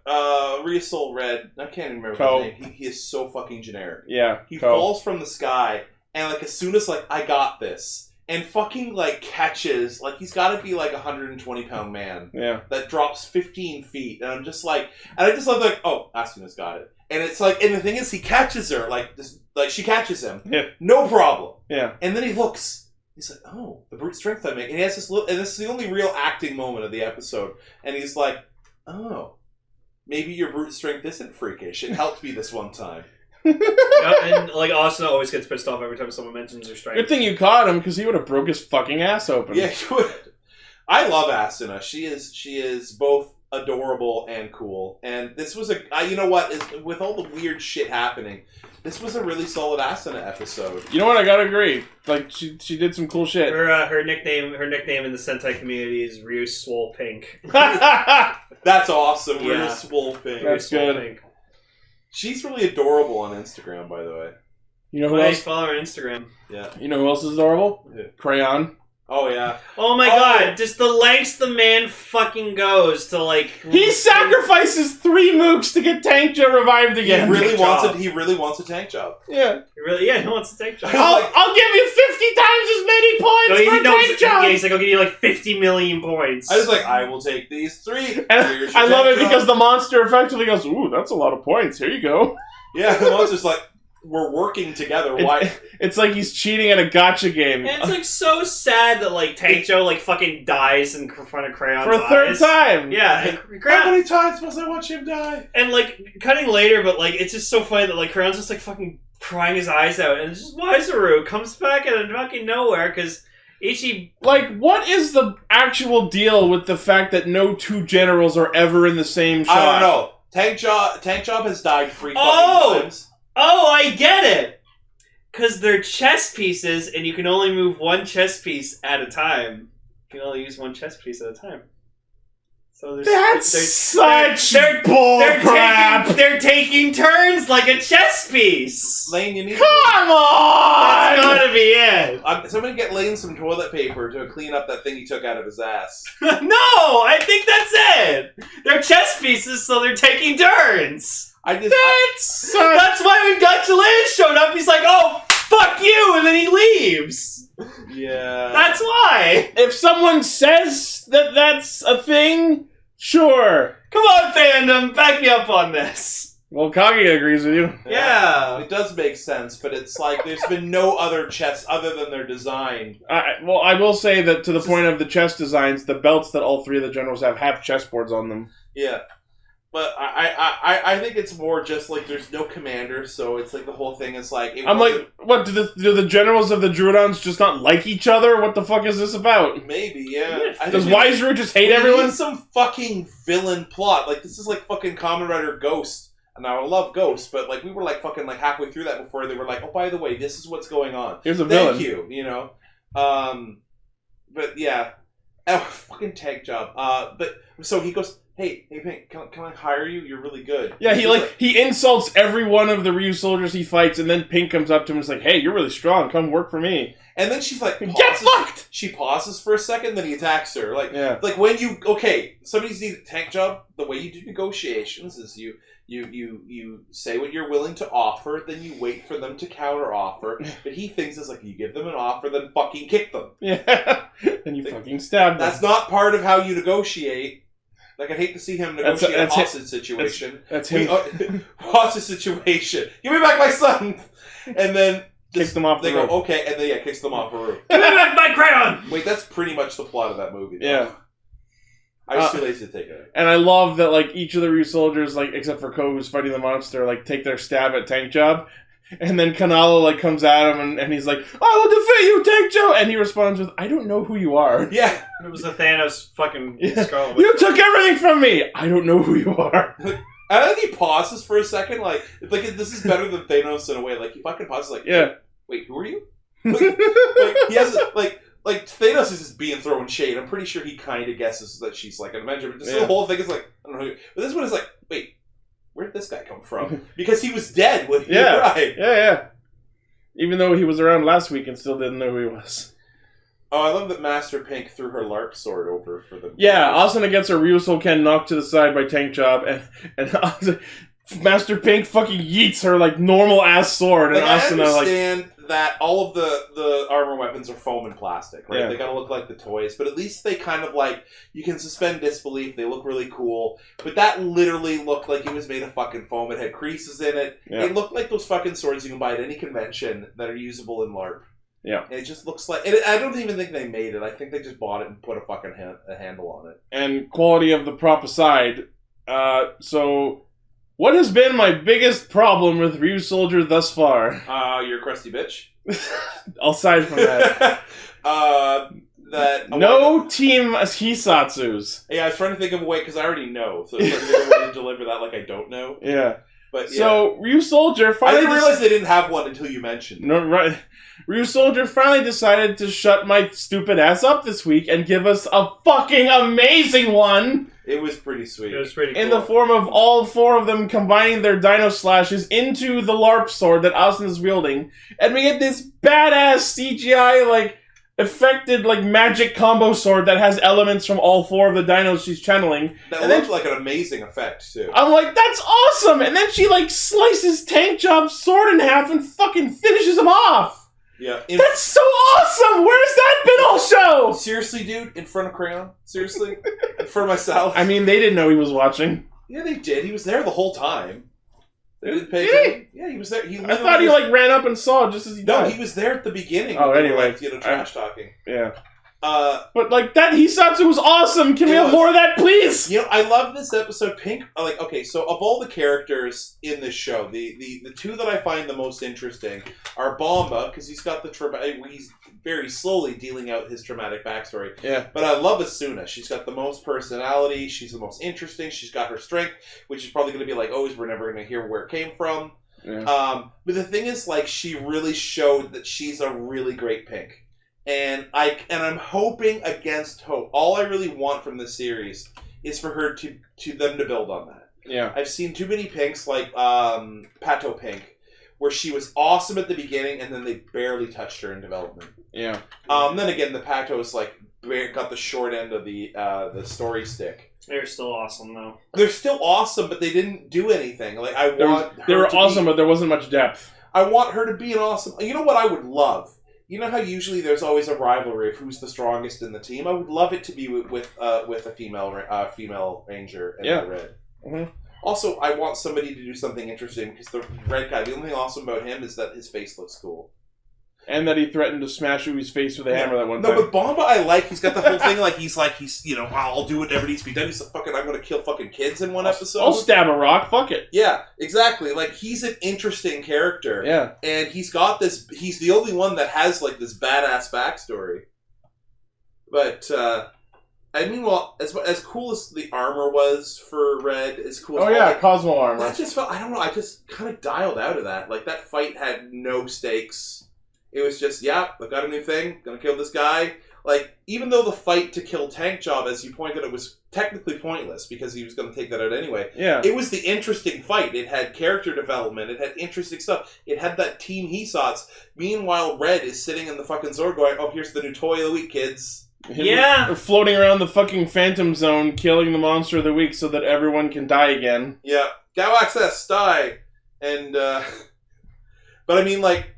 Ryusoulger, I can't even remember his name. He is so fucking generic. Yeah. He falls from the sky, and like as soon as like I got this, and fucking like catches, like he's got to be like a 120-pound man. Yeah. That drops 15 feet, and I'm just like, and I just love like, oh, Asuna's got it, and it's like, and the thing is, he catches her like this, like she catches him. Yeah. No problem. Yeah. And then he looks. He's like, oh, the brute strength I make. And he has this little, and this is the only real acting moment of the episode. And he's like, oh, maybe your brute strength isn't freakish. It helped me this one time. And like Asuna always gets pissed off every time someone mentions her strength. Good thing you caught him, because he would have broke his fucking ass open. Yeah, he would. I love Asuna. She is both adorable and cool. And this was you know what? With all the weird shit happening, this was a really solid Asuna episode. You know what? I gotta agree. Like she did some cool shit. Her nickname in the Sentai community is Ryusoulger Pink. That's awesome. Yeah. Ryusoulger Pink. That's good. Pink. She's really adorable on Instagram, by the way. You know who else? Follow her on Instagram. Yeah. You know who else is adorable? Yeah. Crayon. Oh, yeah. Oh my god, just the lengths the man fucking goes to, like... He sacrifices 3 mooks to get Tankjob revived again. He really wants a tank job. Yeah. He wants a tank job. I'll give you 50 times as many points for a tank job! Yeah, he's like, I'll give you like 50 million points. I was like, I will take these 3. And I love it because the monster effectively goes, ooh, that's a lot of points. Here you go. Yeah, the monster's like, we're working together. Why? It's like he's cheating at a gotcha game. And it's like so sad that like Tankjob like fucking dies in front of Crayon's for a third eyes. time. Yeah. How many times must I watch him die? And like cutting later, but like it's just so funny that like Crayon's just like fucking crying his eyes out, and it's just Waizaru comes back out of fucking nowhere because Ichi. Like, what is the actual deal with the fact that no 2 generals are ever in the same shot? I don't know. Tankjob has died 3 fucking times. Oh, I get it! Because they're chess pieces, and you can only move 1 chess piece at a time. You can only use 1 chess piece at a time. So that's such bullcrap! They're taking turns like a chess piece! Lane, you need Come on! That's gotta be it! Somebody get Lane some toilet paper to clean up that thing he took out of his ass. No! I think that's it! They're chess pieces, so they're taking turns! That's why when Gotchaland showed up, he's like, oh, fuck you, and then he leaves. Yeah. That's why. If someone says that that's a thing, Sure. Come on, fandom, back me up on this. Well, Kage agrees with you. Yeah. It does make sense, but it's like there's been no other chests other than their design. Well, I will say that to the point of the chest designs, the belts that all three of the generals have chessboards on them. Yeah. But I think it's more just like there's no commander, so it's like the whole thing is like... I'm like, what, do the generals of the Druidons just not like each other? What the fuck is this about? Maybe, yeah. Does Wiseru just hate everyone? Need some fucking villain plot. Like, this is like fucking Kamen Rider Ghost. And I love Ghost, but like we were like fucking like halfway through that before they were like, oh, by the way, this is what's going on. Here's a villain. Thank you, you know? But yeah. Oh, fucking Tankjob. But, so he goes... Hey, Pink, can I hire you? You're really good. Yeah, he insults every one of the Ryusoulgers he fights, and then Pink comes up to him and is like, hey, you're really strong, come work for me. And then she's like, get fucked! She pauses for a second, then he attacks her. Like, yeah. Like when you, somebody's need a tank job, the way you do negotiations is you say what you're willing to offer, then you wait for them to counter offer. But he thinks it's like, you give them an offer, then fucking kick them. Yeah. Then you fucking stab them. That's not part of how you negotiate. Like, I'd hate to see him negotiate a hostage situation. That's him. Hostage situation. Give me back my son! And then... Kicks them off the roof. They go, okay, and then, kicks them off the roof. Give me back my crayon! Wait, that's pretty much the plot of that movie, though. Yeah. I was too lazy to take it. And I love that, like, each of the Ryusoulgers, like, except for Ko, who's fighting the monster, like, take their stab at Tankjob. And then Kanalo, like, comes at him, and he's like, I will defeat you, Tankjob! And he responds with, I don't know who you are. Yeah. It was the Thanos fucking skull. You took everything from me! I don't know who you are. I think he pauses for a second, like this is better than Thanos in a way. Like, he fucking pauses, like, yeah. Wait, who are you? Like he has, like Thanos is just being thrown shade. I'm pretty sure he kind of guesses that she's, like, an Avenger. But the whole thing is, like, I don't know who. But this one is like, wait, where did this guy come from? Because he was dead when he arrived. Yeah. Even though he was around last week and still didn't know who he was. Oh, I love that Master Pink threw her LARP sword over for them. Yeah, Asuna gets her Ryusoulgen knocked to the side by Tankjob, and Master Pink fucking yeets her, like, normal-ass sword, and I Asuna, understand that all of the armor weapons are foam and plastic, right? Yeah. They gotta look like the toys, but at least they kind of, like, you can suspend disbelief, they look really cool, but that literally looked like it was made of fucking foam. It had creases in it. Yeah. It looked like those fucking swords you can buy at any convention that are usable in LARP. Yeah. And it just looks like... And I don't even think they made it. I think they just bought it and put a fucking a handle on it. And quality of the prop aside, so... What has been my biggest problem with Ryusoulger thus far? You're a crusty bitch. Aside from that. No team Hisatsus. Yeah, I was trying to think of a way, because I already know. So I was trying to think of a way to deliver that like I don't know. Yeah. But yeah. So, Ryusoulger finally... I didn't realize they didn't have one until you mentioned it. No, right. Ryusoulger finally decided to shut my stupid ass up this week and give us a fucking amazing one! It was pretty sweet. It was pretty cool. In the form of all four of them combining their dino slashes into the LARP sword that Asuna's wielding. And we get this badass CGI, like, affected, like, magic combo sword that has elements from all four of the dinos she's channeling. That and looked like an amazing effect, too. I'm like, that's awesome! And then she, like, slices Tankjob's sword in half and fucking finishes him off! Yeah. That's so awesome! Where's that been all show? Seriously, dude? In front of Crayon? Seriously? In front of myself? I mean, they didn't know he was watching. Yeah, they did. He was there the whole time. They didn't pay Did attention. Yeah, he was there. I thought he, like, ran up and saw just as he died. No, he was there at the beginning. Oh, when they were, anyway. like, you know, trash talking. Yeah. But, like, that Hisatsu was awesome! Can we have was. more of that, please? You know, I love this episode. Pink, like, okay, so of all the characters in this show, the two that I find the most interesting are Bomba, because he's got he's very slowly dealing out his traumatic backstory. Yeah. But I love Asuna. She's got the most personality. She's the most interesting. She's got her strength, which is probably going to be like, we're never going to hear where it came from. Yeah. But the thing is, like, she really showed that she's a really great Pink. And I'm hoping against hope. All I really want from this series is for her to them to build on that. Yeah. I've seen too many Pinks like Pato Pink, where she was awesome at the beginning and then they barely touched her in development. Yeah. Then again, the Patos got the short end of the story stick. They're still awesome though. They're still awesome, but they didn't do anything. Like They were awesome, but there wasn't much depth. I want her to be an awesome. You know what I would love you know how usually there's always a rivalry of who's the strongest in the team? I would love it to be with a female ranger and the red. Mm-hmm. Also, I want somebody to do something interesting because the red guy, the only thing awesome about him is that his face looks cool. And that he threatened to smash Ubi's face with a hammer that one No, time. but Bomba I like. He's got the whole thing he's you know, I'll do whatever needs to be done. He's I'm going to kill fucking kids in one episode. I'll stab a rock, fuck it. Yeah, exactly. Like, he's an interesting character. Yeah. And he's got this, he's the only one that has, like, this badass backstory. But, I mean, well, as cool as the armor was for Red, as cool as... Oh, yeah, Cosmo armor. That just felt, I don't know, I just kind of dialed out of that. Like, that fight had no stakes. It was just, I got a new thing, gonna kill this guy. Like, even though the fight to kill Tankjob, as you pointed out, was technically pointless because he was gonna take that out anyway. Yeah. It was the interesting fight. It had character development. It had interesting stuff. It had that team Hesots. Meanwhile, Red is sitting in the fucking Zord going, oh, here's the new toy of the week, kids. Yeah. We're floating around the fucking Phantom Zone, killing the monster of the week so that everyone can die again. Yeah. Gao access, die. And, but I mean, like,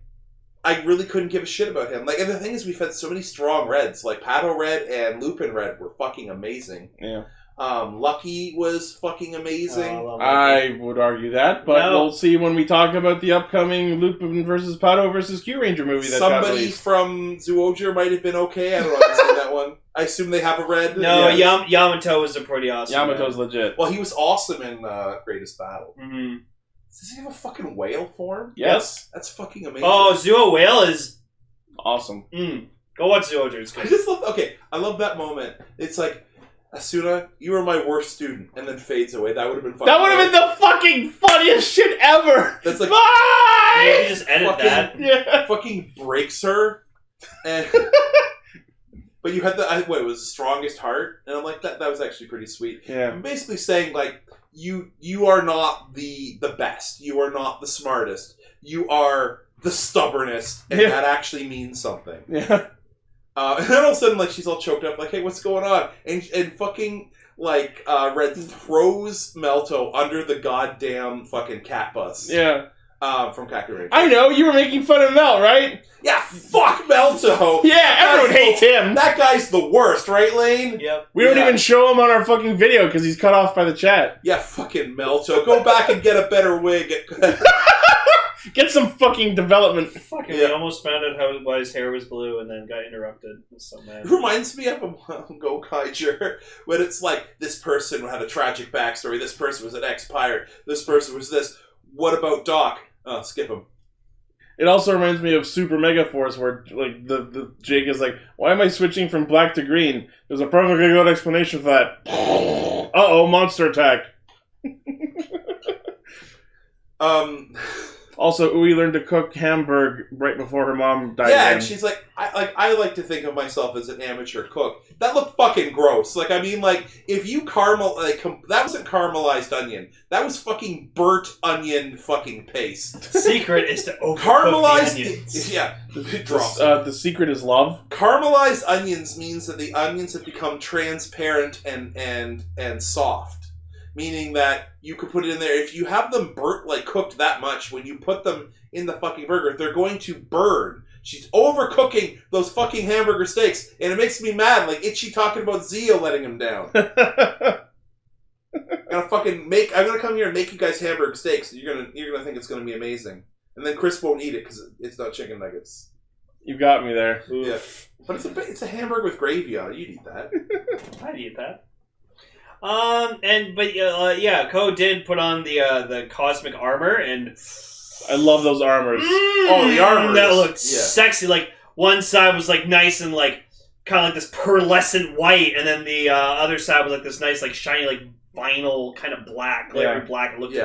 I really couldn't give a shit about him. Like, and the thing is, we've had so many strong Reds. Like, Pato Red and Lupin Red were fucking amazing. Yeah. Lucky was fucking amazing. I would argue that, but we'll see when we talk about the upcoming Lupin versus Pato versus Q Ranger movie that got Somebody released. from Ryusoulger might have been okay. I don't know if I've seen that one. I assume they have a red. No, Yeah. Yamato was a pretty awesome. Yamato's legit. Well, he was awesome in Greatest Battle. Mm-hmm. Does he have a fucking whale form? Yes. That's fucking amazing. Oh, Zuo Whale is Awesome. Go watch Zyuohger. It's I good. just love. Okay, I love that moment. It's like, Asuna, you were my worst student, and then fades away. That would have been fucking. That would have been the fucking funniest shit ever. That's like Maybe just edit fucking- that. Yeah. fucking breaks her, and but you had it was the strongest heart, and I'm like that was actually pretty sweet. Yeah. I'm basically saying like you are not the best, you are not the smartest, you are the stubbornest, and that actually means something. Yeah. And then all of a sudden, like, she's all choked up, like, hey, what's going on? And fucking, like, Red throws Melto under the goddamn fucking cat bus. Yeah. From Kamen. I know, you were making fun of Mel, right? Yeah, fuck Melto! Yeah, everyone hates him. That guy's the worst, right, Lane? Yep. We don't even show him on our fucking video because he's cut off by the chat. Yeah, fucking Melto. Go back and get a better wig. Get some fucking development. Fucking, we almost found out why his hair was blue and then got interrupted. I was so mad. It reminds me of a Gokaiger, when it's like, this person had a tragic backstory, this person was an ex-pirate, this person was this. What about Doc? Oh, skip him. It also reminds me of Super Mega Force, where like the Jake is like, "Why am I switching from black to green?" There's a perfectly good explanation for that. Uh-oh, monster attack. Also, Ui learned to cook Hamburg right before her mom died. Yeah, again. and she's like, I like to think of myself as an amateur cook. That looked fucking gross. Like, I mean, like, if you that wasn't caramelized onion. That was fucking burnt onion fucking paste. Secret is to overcook Caramelized, the onions. yeah, it drops. The secret is love. Caramelized onions means that the onions have become transparent and soft. Meaning that you could put it in there. If you have them burnt, like cooked that much, when you put them in the fucking burger, they're going to burn. She's overcooking those fucking hamburger steaks, and it makes me mad. Like Ichi talking about Zio letting him down. I'm gonna come here and make you guys hamburger steaks. And you're gonna think it's gonna be amazing, and then Chris won't eat it because it's not chicken nuggets. You got me there. Yeah, but it's a hamburger with gravy on it. You'd eat that. I'd eat that. Ko did put on the cosmic armor, and I love those armors. Oh, the armor that looked sexy. Like one side was like nice and like kind of like this pearlescent white, and then the other side was like this nice like shiny like vinyl kind of black, glittery black. It looked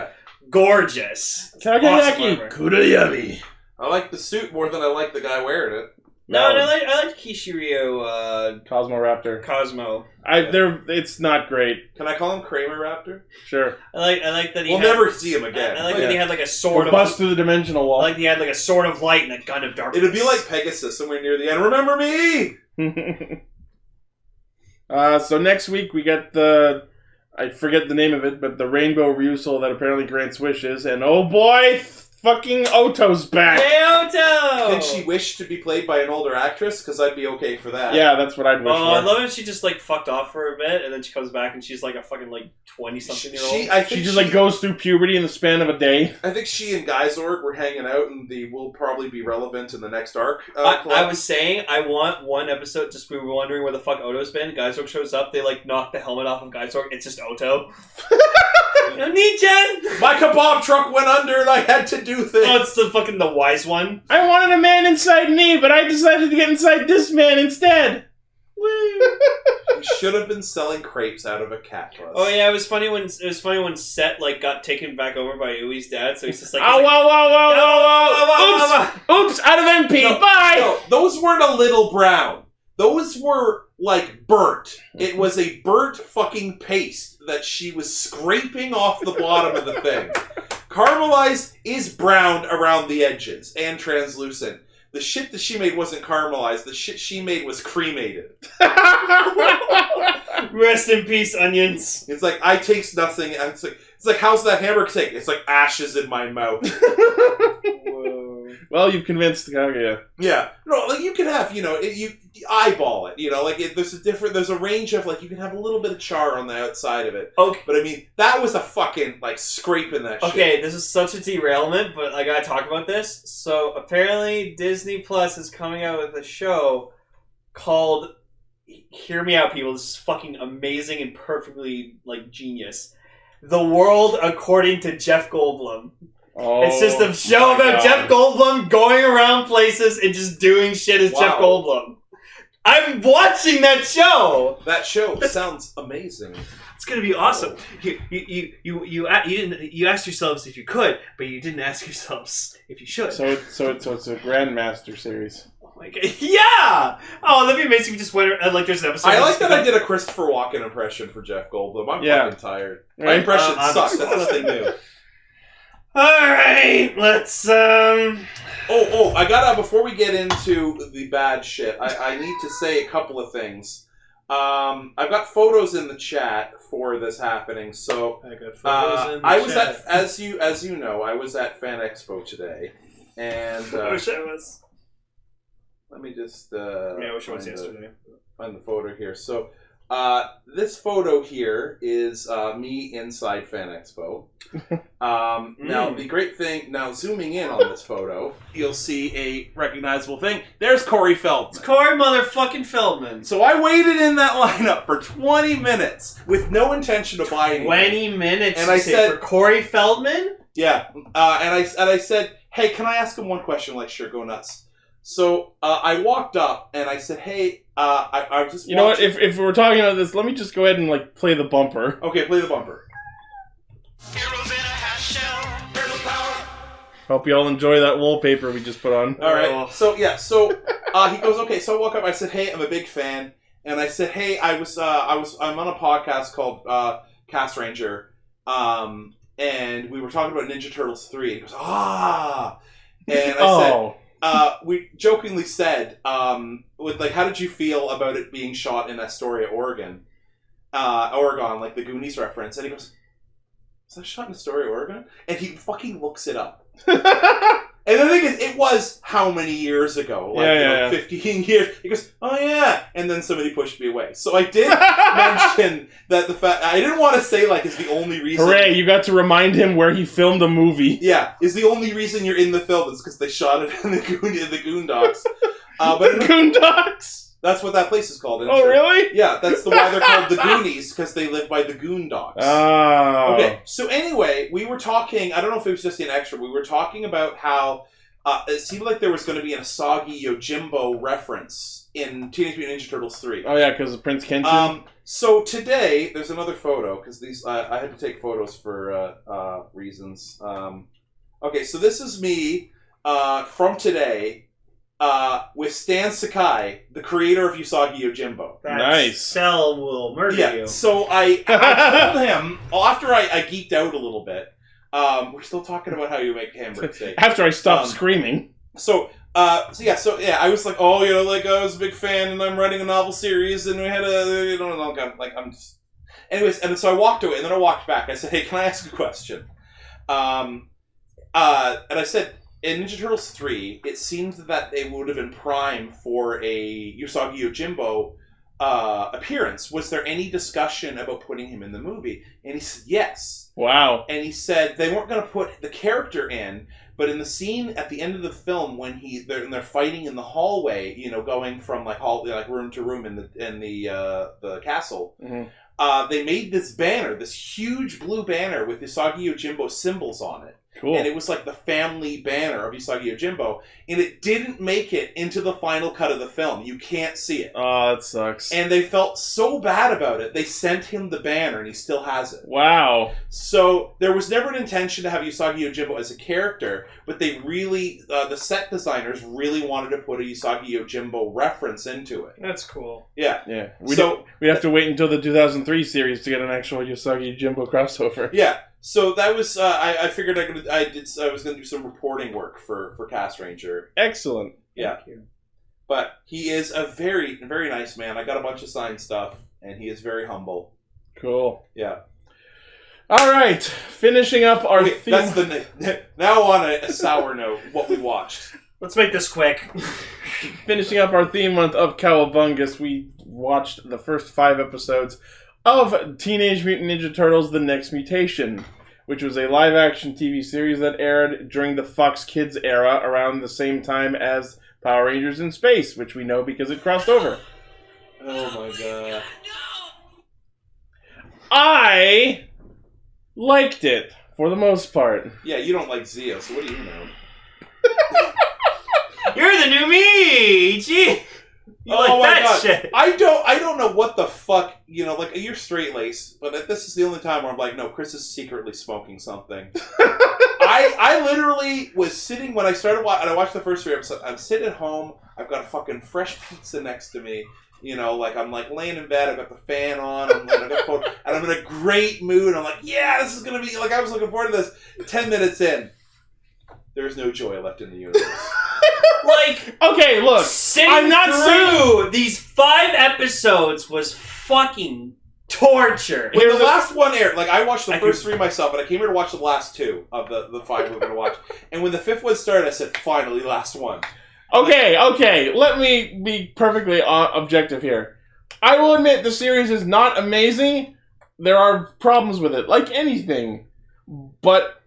gorgeous. Takayaki Kurayami. I like the suit more than I like the guy wearing it. No, I like Kishiryu Cosmo Raptor. Cosmo. It's not great. Can I call him Kramer Raptor? Sure. I like that he We'll never see him again. I like that he had like a sword We'll of bust through the dimensional wall. I like he had like a sword of light and a gun of darkness. It'd be like Pegasus somewhere near the end. Remember me? So next week we get I forget the name of it, but the Rainbow Ryusoul that apparently grants wishes, and oh boy, fucking Oto's back. Kyoto! Can she wish to be played by an older actress? Because I'd be okay for that. Yeah, that's what I'd wish Oh, I for. love it. She just like fucked off for a bit, and then she comes back, and she's like a fucking like 20-something-year-old. I think She just like goes through puberty in the span of a day. I think she and Geysorg were hanging out, and they will probably be relevant in the next arc. I was saying I want one episode. Just we were wondering where the fuck Oto's been. Geysorg shows up. They like knock the helmet off of Geysorg. It's just Oto. Nichan! My kebab truck went under, and I had to do things. Oh, it's the fucking the wise one. I wanted a man inside me, but I decided to get inside this man instead. Woo! We should have been selling crepes out of a cat bus. Oh yeah, it was funny when Set like got taken back over by Ui's dad. So he's just like, Oh, whoa. Oops, out of MP. No, Bye. No, those weren't a little brown. Those were like burnt. It was a burnt fucking paste that she was scraping off the bottom of the thing. Caramelized is brown around the edges and translucent. The shit that she made wasn't caramelized. The shit she made was cremated. Rest in peace, onions. It's like, I taste nothing. It's like how's that hamburger taste? It's like ashes in my mouth. Whoa. Well, you've convinced Kaguya. Yeah. No, like you can have, you eyeball it, like there's a range of, like, you can have a little bit of char on the outside of it. Okay. But I mean, that was a fucking, like, scraping that shit. Okay, this is such a derailment, but I gotta talk about this. So apparently Disney Plus is coming out with a show called, hear me out people, this is fucking amazing and perfectly, like, genius. The World According to Jeff Goldblum. Oh, It's just a show about Jeff Goldblum going around places and just doing shit as Jeff Goldblum. I'm watching that show. That show sounds amazing. It's gonna be awesome. You asked yourselves if you could, but you didn't ask yourselves if you should. So it's a Grandmaster series. Oh my god! Yeah. Oh, that'd be amazing if you just went like there's an episode. I like that I did a Christopher Walken impression for Jeff Goldblum. I'm fucking tired. My Right? impression I'm sucks. That's nothing new. All right, let's Oh! I gotta, before we get into the bad shit, I need to say a couple of things. I've got photos in the chat for this happening. So I got photos in the I was chat. as you know, I was at Fan Expo today, and I wish I was. let me just Yeah, I wish I was yesterday. find the photo here. So this photo here is me inside Fan Expo. Now the great thing, now zooming in on this photo, you'll see a recognizable thing. There's Corey Feldman. It's Corey motherfucking Feldman. So I waited in that lineup for 20 minutes with no intention of buying anything. 20 minutes. And you I say, said- for Corey Feldman. Yeah, and I said, hey, can I ask him one question? Like, sure, go nuts. So I walked up and I said, hey, I just You know what? If we're talking about this, let me just go ahead and like play the bumper. Okay, play the bumper. Heroes in a half shell, turtle power. Hope you all enjoy that wallpaper we just put on. All right. Oh. So he goes, okay. So I walk up. I said, hey, I'm a big fan, and I said, hey, I'm on a podcast called Castranger, and we were talking about Ninja Turtles 3. And he goes, and I said. We jokingly said, with like, how did you feel about it being shot in Astoria, Oregon, like the Goonies reference? And he goes, "Was that shot in Astoria, Oregon?" And he fucking looks it up. And the thing is, it was how many years ago? Like 15 years. He goes, "Oh yeah," and then somebody pushed me away. So I did mention that the fact I didn't want to say like is the only reason. Hooray! You got to remind him where he filmed a movie. Yeah, is the only reason you're in the film is because they shot it in the Goondocks. But Goondocks. That's what that place is called. Oh, really? Yeah, that's why they're called the Goonies, because they live by the Goondocks. Oh. Okay, so anyway, we were talking, I don't know if it was just an extra, we were talking about how it seemed like there was going to be an Asagi Yojimbo reference in Teenage Mutant Ninja Turtles 3. Oh, yeah, because of Prince Kenshin? So today, there's another photo, because these I had to take photos for reasons. Okay, so this is me from today. With Stan Sakai, the creator of Usagi Yojimbo. Nice. Cell will murder you. So I told him, after I geeked out a little bit, we're still talking about how you make hamburger steak. After I stopped screaming. So I was like, I was a big fan, and I'm writing a novel series, and we had I'm just... Anyways, and so I walked away, and then I walked back. I said, hey, can I ask a question? and I said, in Ninja Turtles 3, it seems that they would have been prime for a Usagi Yojimbo appearance. Was there any discussion about putting him in the movie? And he said yes. Wow. And he said they weren't going to put the character in, but in the scene at the end of the film when they're fighting in the hallway, going from room to room in the castle, they made this banner, this huge blue banner with Usagi Yojimbo symbols on it. Cool. And it was like the family banner of Usagi Yojimbo. And it didn't make it into the final cut of the film. You can't see it. Oh, that sucks. And they felt so bad about it, they sent him the banner, and he still has it. Wow. So there was never an intention to have Usagi Yojimbo as a character, but they really, the set designers really wanted to put a Usagi Yojimbo reference into it. That's cool. Yeah. Yeah. We'd have to wait until the 2003 series to get an actual Usagi Yojimbo crossover. Yeah. So that was, I figured I was going to do some reporting work for Castranger. Excellent. Yeah. Thank you. But he is a very, very nice man. I got a bunch of signed stuff, and he is very humble. Cool. Yeah. All right. Finishing up our theme. That's now on a sour note, what we watched. Let's make this quick. Finishing up our theme month of Cowabungust, we watched the first 5 episodes of Teenage Mutant Ninja Turtles: The Next Mutation, which was a live-action TV series that aired during the Fox Kids era around the same time as Power Rangers in Space, which we know because it crossed over. Oh my god. I liked it, for the most part. Yeah, you don't like Zia, so what do you know? You're the new me, Ichi. You like my that god. shit. I don't know what the fuck, you're straight-laced, but this is the only time where I'm like, no, Chris is secretly smoking something. I literally was sitting, when I started watching, and I watched the first 3 episodes, I'm sitting at home, I've got a fucking fresh pizza next to me, I'm laying in bed, I've got the fan on, and I'm in a great mood, I'm like, yeah, this is gonna be, I was looking forward to this. 10 minutes in, there's no joy left in the universe. Okay, look, I'm not through these 5 episodes was fucking torture. When the last one aired, I watched the first 3 myself, but I came here to watch the last 2 of the 5 we were going to watch. And when the 5th one started, I said, finally, last one. Okay, let me be perfectly objective here. I will admit the series is not amazing. There are problems with it, like anything. But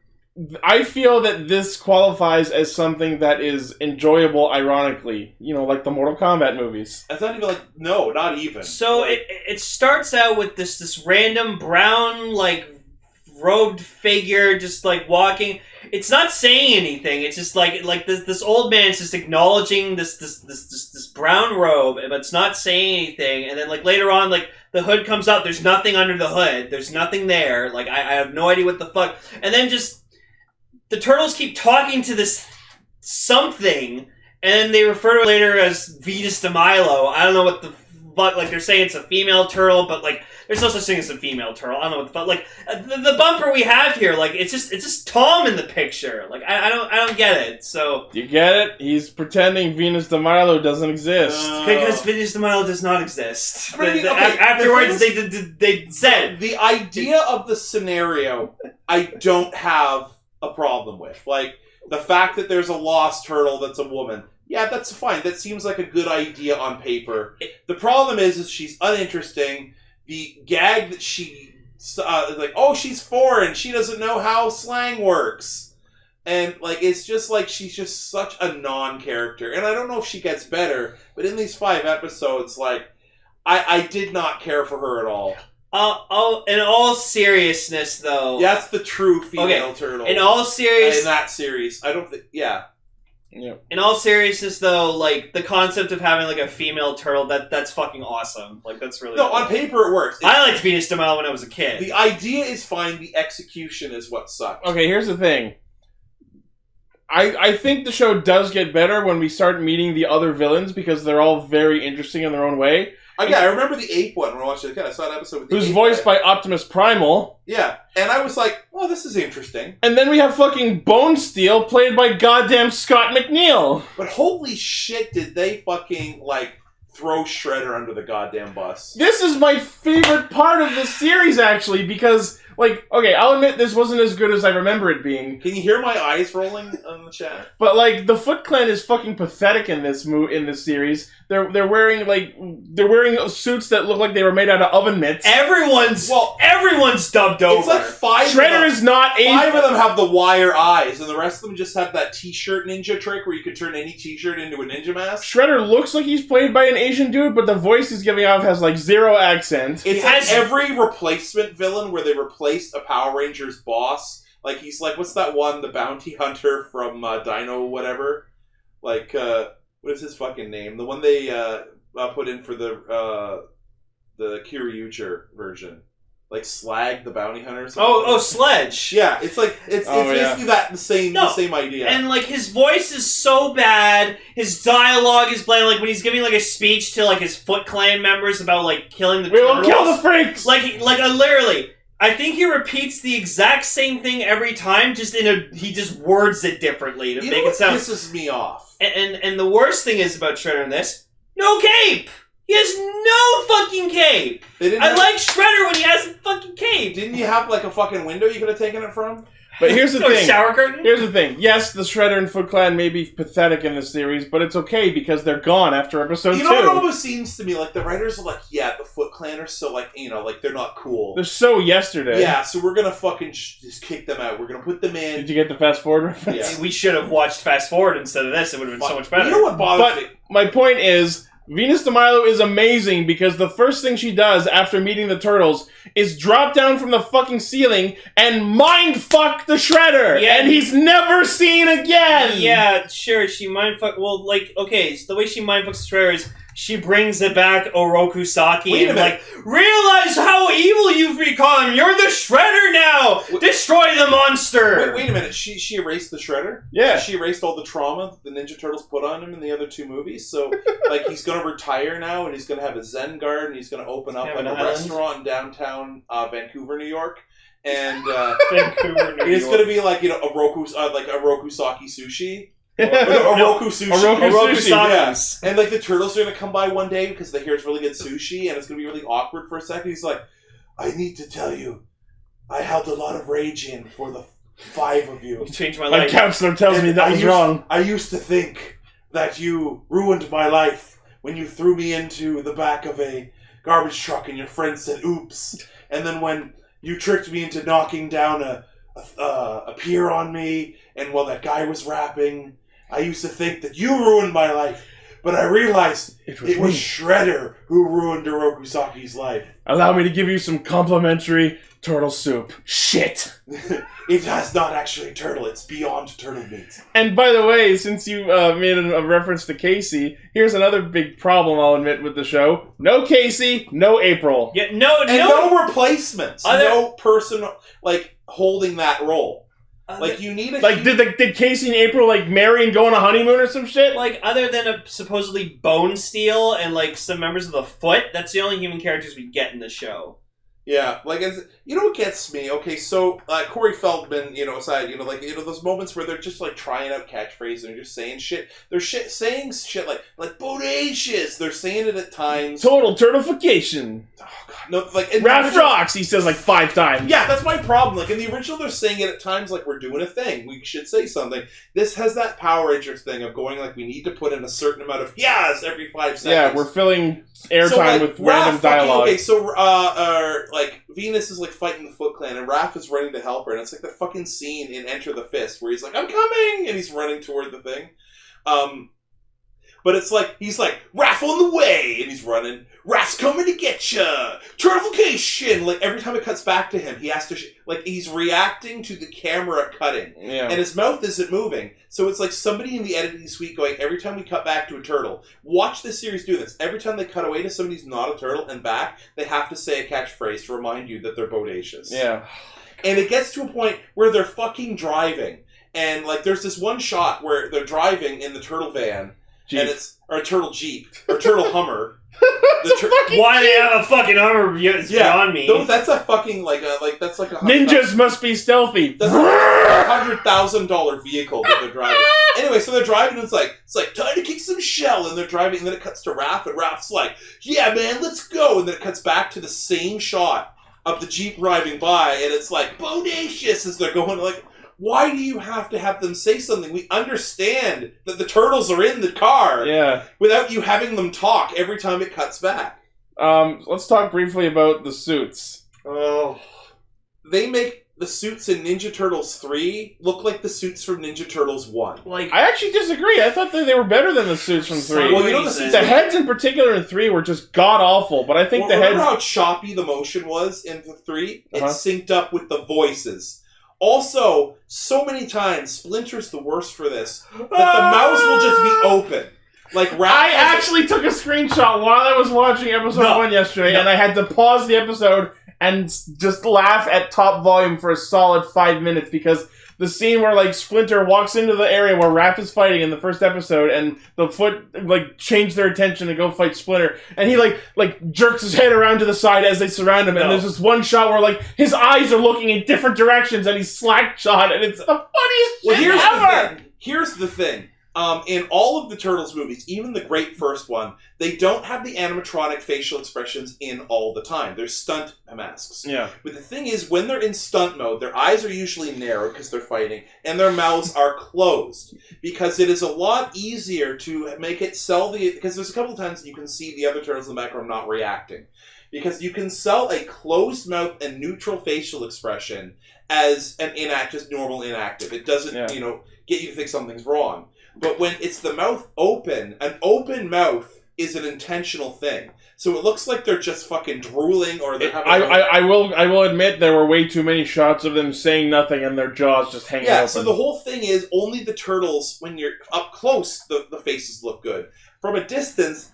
I feel that this qualifies as something that is enjoyable ironically. Like the Mortal Kombat movies. It's not even no, not even. So it starts out with this random brown, robed figure just, walking. It's not saying anything. It's just, this old man is just acknowledging this brown robe, but it's not saying anything. And then, later on, the hood comes up. There's nothing under the hood. There's nothing there. I have no idea what the fuck. And then just the turtles keep talking to this something, and they refer to it later as Venus De Milo. I don't know what the fuck, they're saying it's a female turtle, but, there's no such thing as a female turtle. I don't know what the fuck, the bumper we have here, it's just Tom in the picture. I don't get it, so. You get it? He's pretending Venus De Milo doesn't exist. Because Venus De Milo does not exist. Afterwards, they said. The idea of the scenario, I don't have a problem with. The fact that there's a lost turtle that's a woman. Yeah, that's fine. That seems like a good idea on paper. The problem is she's uninteresting. The gag that she... she's foreign. She doesn't know how slang works. And, it's just she's just such a non-character. And I don't know if she gets better, but in these 5 episodes, I did not care for her at all. In all seriousness, though... That's the true female turtle. In all seriousness... In that series. I don't think... Yeah. Yeah. In all seriousness, though, the concept of having, a female turtle, that's fucking awesome. That's really No, cool. on paper it works. I liked Venus De Milo when I was a kid. The idea is fine, the execution is what sucks. Okay, here's the thing. I think the show does get better when we start meeting the other villains, because they're all very interesting in their own way. I remember the ape one when I watched it again. I saw an episode with the who's ape voiced guy. by Optimus Primal. Yeah, and I was like, oh, this is interesting. And then we have fucking Bone Steel, played by goddamn Scott McNeil. But holy shit, did they fucking, throw Shredder under the goddamn bus. This is my favorite part of the series, actually, because like, okay, I'll admit this wasn't as good as I remember it being. Can you hear my eyes rolling on the chat? But like, the Foot Clan is fucking pathetic in this series. They're wearing suits that look like they were made out of oven mitts. Everyone's dubbed over. It's like five. Shredder is not Five of them have the wire eyes, and the rest of them just have that T-shirt ninja trick where you could turn any T-shirt into a ninja mask. Shredder looks like he's played by an Asian dude, but the voice he's giving off has like zero accent. It's like every replacement villain where they replaced a Power Rangers boss. Like he's like, what's that one? The bounty hunter from Dino whatever. Like what is his fucking name? The one they put in for the Kishiryu version. Like Slag the bounty hunter or something. Oh, Sledge. Yeah, it's like it's basically the same idea. And like his voice is so bad, his dialogue is bland. Like when he's giving like a speech to like his Foot Clan members about like killing the turtles. We will kill the freaks. Like literally, I think he repeats the exact same thing every time. He just words it differently to make it sound. Pisses me off. And the worst thing is about Shredder in this, no cape. He has no fucking cape! I like Shredder when he has a fucking cape! Didn't you have like a fucking window you could have taken it from? But here's the thing. Shower curtain? Here's the thing. Yes, the Shredder and Foot Clan may be pathetic in this series, but it's okay because they're gone after episode 2. You know what almost seems to me? Like the writers are like, yeah, the Foot Clan are so like, like they're not cool. They're so yesterday. Yeah, so we're gonna fucking just kick them out. We're gonna put them in. Did you get the fast forward reference? Yeah. We should have watched Fast Forward instead of this. It would have been so much better. You know what bothers me? My point is, Venus De Milo is amazing because the first thing she does after meeting the turtles is drop down from the fucking ceiling and mindfuck the Shredder! Yeah, and he's never seen again! Yeah, sure, she mindfuck... Well, like, okay, so the way she mindfucks the Shredder is she brings it back Orokusaki and like, realize how evil you've become! You're the Shredder now! Destroy the monster! Wait a minute, she erased the Shredder? Yeah. So she erased all the trauma the Ninja Turtles put on him in the other 2 movies, so like he's gonna retire now and he's gonna have a Zen garden and he's gonna open up like a restaurant in downtown Vancouver, New York. And Vancouver, New it's York. gonna be like, a Orokusaki sushi. Oroku sushi. Oroku sushi, yeah. And like the turtles are gonna come by one day because they hear it's really good sushi and it's gonna be really awkward for a second. He's like, I need to tell you, I held a lot of rage in for the 5 of you. You changed my My life. counselor tells me that was wrong. I used to think that you ruined my life when you threw me into the back of a garbage truck and your friend said oops. And then when you tricked me into knocking down a pier on me and while that guy was rapping, I used to think that you ruined my life, but I realized it was Shredder who ruined Orokusaki's life. Allow me to give you some complimentary turtle soup. Shit! It has not actually turtle, it's beyond turtle meat. And by the way, since you made a reference to Casey, here's another big problem I'll admit with the show. No Casey, no April. Yeah, no replacements. No person, like, holding that role. Like, you need a... Like, did Casey and April, like, marry and go on a honeymoon or some shit? Like, other than a supposedly Bone Steel and, like, some members of the Foot, that's the only human characters we get in the show. Yeah, like, you know what gets me? Okay, so, Corey Feldman, aside, those moments where they're just, like, trying out catchphrases and just saying shit. They're saying shit like, bodacious! They're saying it at times. Total turtleification. Oh, God. No, like... Raph rocks, he says, like, 5 times. Yeah, that's my problem. Like, in the original, they're saying it at times like, we're doing a thing. We should say something. This has that Power Rangers thing of going, like, we need to put in a certain amount of yes every 5 seconds. Yeah, we're filling airtime with random dialogue. Okay, so, like, Venus is, like, fighting the Foot Clan, and Raph is running to help her, and it's like the fucking scene in Enter the Fist, where he's like, I'm coming! And he's running toward the thing. But it's like, he's like, Raph on the way! And he's running. Raph's coming to get ya! Turtleification! Like, every time it cuts back to him, he has to, like, he's reacting to the camera cutting. Yeah. And his mouth isn't moving. So it's like somebody in the editing suite going, every time we cut back to a turtle, watch this series do this. Every time they cut away to somebody who's not a turtle and back, they have to say a catchphrase to remind you that they're bodacious. Yeah. And it gets to a point where they're fucking driving. And, like, there's this one shot where they're driving in the turtle van. Jeep. And it's, or a turtle Jeep, or turtle Hummer. Why they have a fucking Hummer is beyond me. No, that's a fucking, that's like a... Ninjas must be stealthy. That's like a $100,000 vehicle that they're driving. Anyway, so they're driving, and it's like, time to kick some shell, and they're driving, and then it cuts to Raph, and Raph's like, yeah, man, let's go, and then it cuts back to the same shot of the Jeep driving by, and it's like, bodacious, as they're going, like, why do you have to have them say something? We understand that the turtles are in the car without you having them talk every time it cuts back. Let's talk briefly about the suits. Oh. They make the suits in Ninja Turtles 3 look like the suits from Ninja Turtles 1. Like, I actually disagree. I thought that they were better than the suits from 3. Well, you know, the heads in particular in 3 were just god-awful, but I think the heads... Remember how choppy the motion was in the 3? It synced up with the voices. Also, so many times, Splinter's the worst for this, that the mouths will just be open. Like I actually took a screenshot while I was watching episode 1 yesterday, and I had to pause the episode and just laugh at top volume for a solid 5 minutes, because the scene where, like, Splinter walks into the area where Raph is fighting in the first episode, and the Foot, like, change their attention to go fight Splinter, and he, like jerks his head around to the side as they surround him, and there's this one shot where, like, his eyes are looking in different directions, and he's slack-shot, and it's the funniest shit ever! Here's the thing. In all of the Turtles movies, even the great first one, they don't have the animatronic facial expressions in all the time. They're stunt masks. Yeah. But the thing is, when they're in stunt mode, their eyes are usually narrowed because they're fighting, and their mouths are closed. Because it is a lot easier to make it sell the... Because there's a couple of times you can see the other Turtles in the background not reacting. Because you can sell a closed mouth and neutral facial expression as an just normal inactive. It doesn't, get you to think something's wrong. But when it's the mouth open, an open mouth is an intentional thing. So it looks like they're just fucking drooling, or they're having... I will admit there were way too many shots of them saying nothing and their jaws just hanging open. Yeah, so the whole thing is only the turtles, when you're up close, the faces look good. From a distance,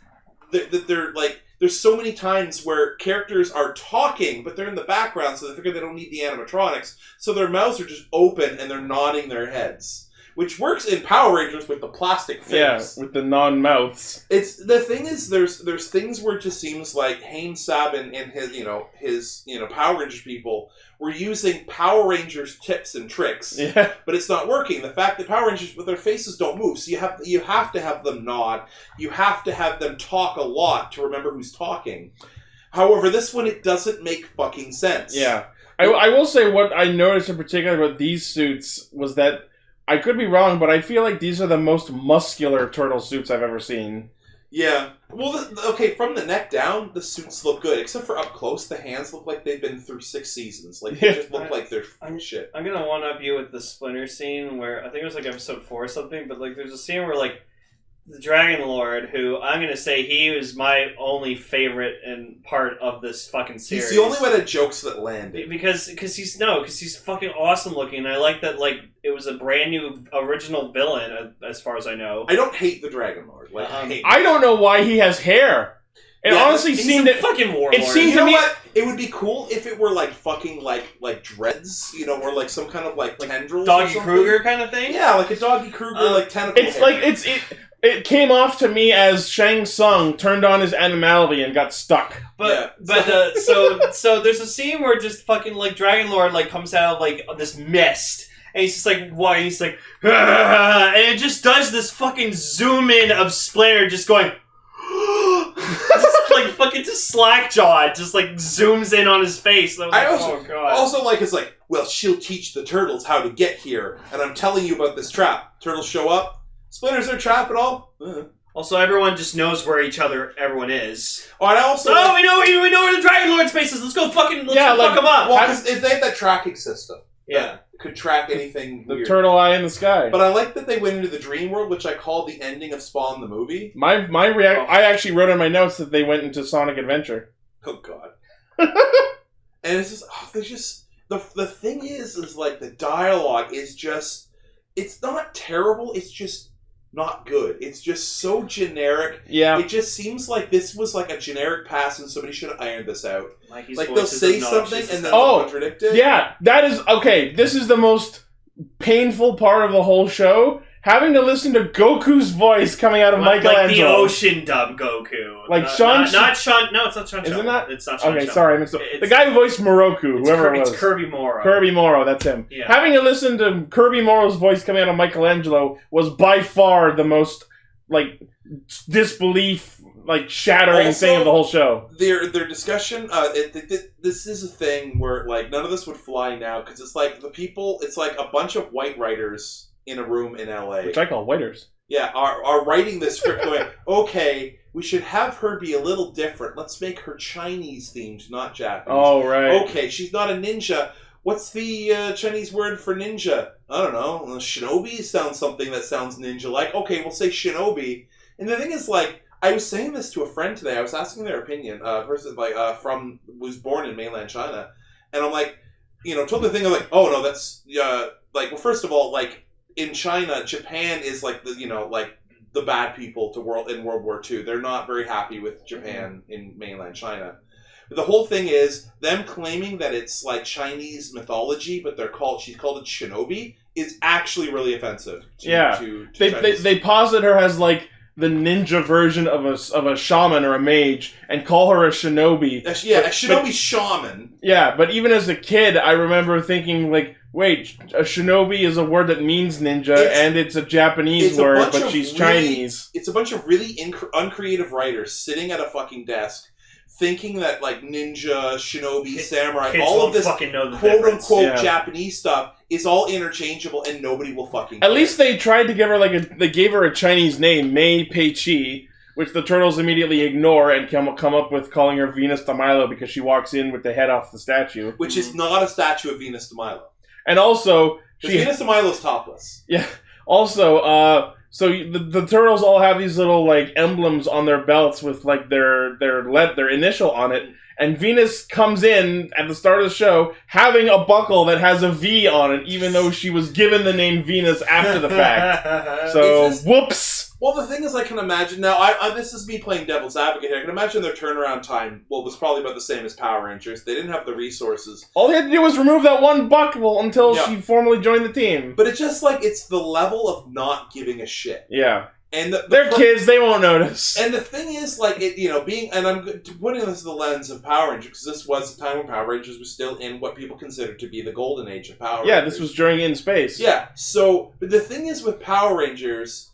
they're like... There's so many times where characters are talking, but they're in the background, so they figure they don't need the animatronics. So their mouths are just open and they're nodding their heads. Which works in Power Rangers with the plastic face. Yeah, with the non-mouths. It's the thing is, there's things where it just seems like Haynes Sabin and his Power Rangers people were using Power Rangers tips and tricks, but it's not working. The fact that Power Rangers with their faces don't move, so you have to have them nod, you have to have them talk a lot to remember who's talking. However, this one, it doesn't make fucking sense. Yeah, I will say what I noticed in particular about these suits was that, I could be wrong, but I feel like these are the most muscular turtle suits I've ever seen. Yeah. Well, from the neck down, the suits look good. Except for up close, the hands look like they've been through 6 seasons. Like, they just look like they're shit. I'm gonna one-up you with the Splinter scene where, I think it was like episode 4 or something, but like there's a scene where like the Dragon Lord, who I'm gonna say he was my only favorite and part of this fucking series. He's the only one that jokes that landed. Because he's fucking awesome looking, and I like that like it was a brand new original villain as far as I know. I don't hate the Dragon Lord. Like, I don't know why he has hair. It honestly seemed that fucking warlord. It seemed to me what? It would be cool if it were like fucking like dreads, or like some kind of like tendrils, Doggy Kruger kind of thing. Yeah, like a Doggy Kruger like tentacle. It's hair. It came off to me as Shang Tsung turned on his animality and got stuck. So there's a scene where just fucking like Dragon Lord like comes out of like this mist. And he's just like walking, he's like, and it just does this fucking zoom in of Splinter just going, just like fucking just slack-jawed, just like zooms in on his face. And I was like, oh god. Also like, it's like, well, she'll teach the turtles how to get here, and I'm telling you about this trap. Turtles show up. Splinter's their trap at all? Also, everyone just knows where everyone is. Oh, and also... we know where the Dragon Lord's base is. Let's go fuck him up. Well, because they have that tracking system. Yeah. Could track anything The weird. turtle eye in the sky. But I like that they went into the dream world, which I call the ending of Spawn the movie. I actually wrote in my notes that they went into Sonic Adventure. Oh, God. And it's just... The thing is like, the dialogue is just... It's not terrible, it's just... not good. It's just so generic. Yeah. It just seems like this was like a generic pass and somebody should have ironed this out. Mikey's like they'll say something and then they'll contradict it. Yeah, that is... Okay, this is the most painful part of the whole show. Having to listen to Goku's voice coming out of Michelangelo. Like the ocean dub Goku. Like not Sean... No, it's not Sean. Isn't that? It's not Sean. Okay, sorry. I mixed up. The guy who voiced Moroku, whoever it was. It's Kirby Morrow. Kirby Morrow, that's him. Yeah. Having to listen to Kirby Morrow's voice coming out of Michelangelo was by far the most, like, disbelief like shattering Also, thing of the whole show. Their discussion, this is a thing where like none of this would fly now because it's like it's like a bunch of white writers in a room in LA, Which I call waiters. Yeah, are writing this script going, okay, we should have her be a little different. Let's make her Chinese themed, not Japanese. Oh, right. Okay, she's not a ninja. What's the Chinese word for ninja? I don't know. Shinobi sounds something that sounds ninja-like. Okay, we'll say shinobi. And the thing is, like, I was saying this to a friend today. I was asking their opinion. A person was born in mainland China, and I'm like, told the thing. I'm like, oh no, that's like, well, first of all, like in China, Japan is like the bad people in World War II. They're not very happy with Japan in mainland China. But the whole thing is them claiming that it's like Chinese mythology, but she's called it shinobi, is actually really offensive. They posit her as like the ninja version of a shaman or a mage and call her a shinobi. A shinobi shaman. Yeah, but even as a kid, I remember thinking like, wait, a shinobi is a word that means ninja, and it's a Japanese word, but she's Chinese. It's a bunch of really uncreative writers sitting at a fucking desk thinking that like ninja, shinobi, samurai, all of this quote-unquote Japanese stuff is all interchangeable and nobody will fucking At least they tried to give her they gave her a Chinese name, Mei Pei Chi, which the turtles immediately ignore and come up with calling her Venus De Milo because she walks in with the head off the statue. Which is not a statue of Venus De Milo. And also... Venus De Milo's topless. Yeah. Also, so the turtles all have these little like emblems on their belts with like their initial on it, and Venus comes in at the start of the show having a buckle that has a V on it, even though she was given the name Venus after the fact. So whoops. Well, the thing is, I can imagine now. This is me playing devil's advocate here. I can imagine their turnaround time. Well, was probably about the same as Power Rangers. They didn't have the resources. All they had to do was remove that one buckle until she formally joined the team. But it's just like it's the level of not giving a shit. Yeah. And they're kids; they won't notice. And the thing is, like being, and I'm putting this through the lens of Power Rangers because this was the time when Power Rangers was still in what people considered to be the golden age of Power Rangers. Yeah, this was during In Space. Yeah. So, but the thing is with Power Rangers,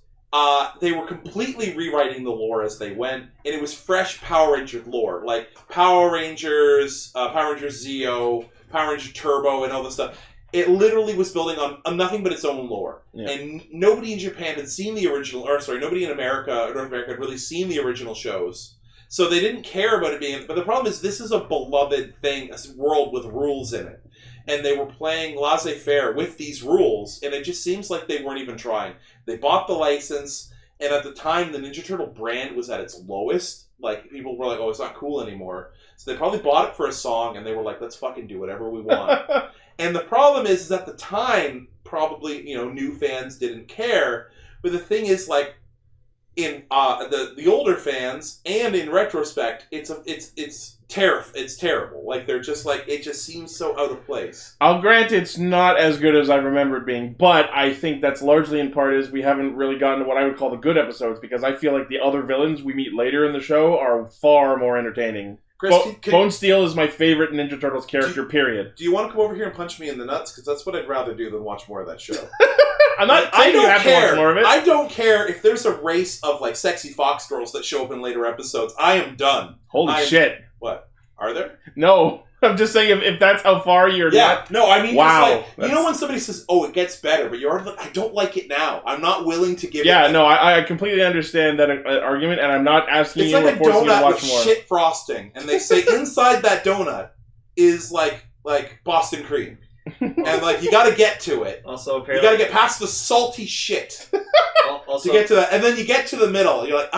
they were completely rewriting the lore as they went, and it was fresh Power Ranger lore, like Power Rangers Zeo, Power Ranger Turbo, and all this stuff. It literally was building on nothing but its own lore. Yeah. And nobody in Japan had seen the original, nobody in America, North America, had really seen the original shows. So they didn't care about it being, but the problem is this is a beloved thing, a world with rules in it. And they were playing laissez-faire with these rules, and it just seems like they weren't even trying. They bought the license, and at the time, the Ninja Turtle brand was at its lowest. Like, people were like, oh, it's not cool anymore. So they probably bought it for a song, and they were like, let's fucking do whatever we want. And the problem is at the time, probably, new fans didn't care. But the thing is, like, in the older fans, and in retrospect, it's terrible. Like, they're just like, it just seems so out of place. I'll grant it's not as good as I remember it being, but I think that's largely in part is we haven't really gotten to what I would call the good episodes, because I feel like the other villains we meet later in the show are far more entertaining. Chris, Bone Steel is my favorite Ninja Turtles character, period. Do you want to come over here and punch me in the nuts? Because that's what I'd rather do than watch more of that show. I'm not saying you have to watch more of it. I don't care if there's a race of like sexy fox girls that show up in later episodes. I am done. Holy shit. What? Are there? No. I'm just saying if that's how far you're not... No, I mean, wow. It's like, when somebody says, oh, it gets better, but you're like, I don't like it now. I'm not willing to give it... Yeah, no, I completely understand that argument, and I'm not asking you or forcing you to watch more. It's like a donut with shit frosting, and they say inside that donut is like Boston cream. And like, you gotta get to it. Also, apparently... You gotta get past the salty shit to get to that. And then you get to the middle, you're like,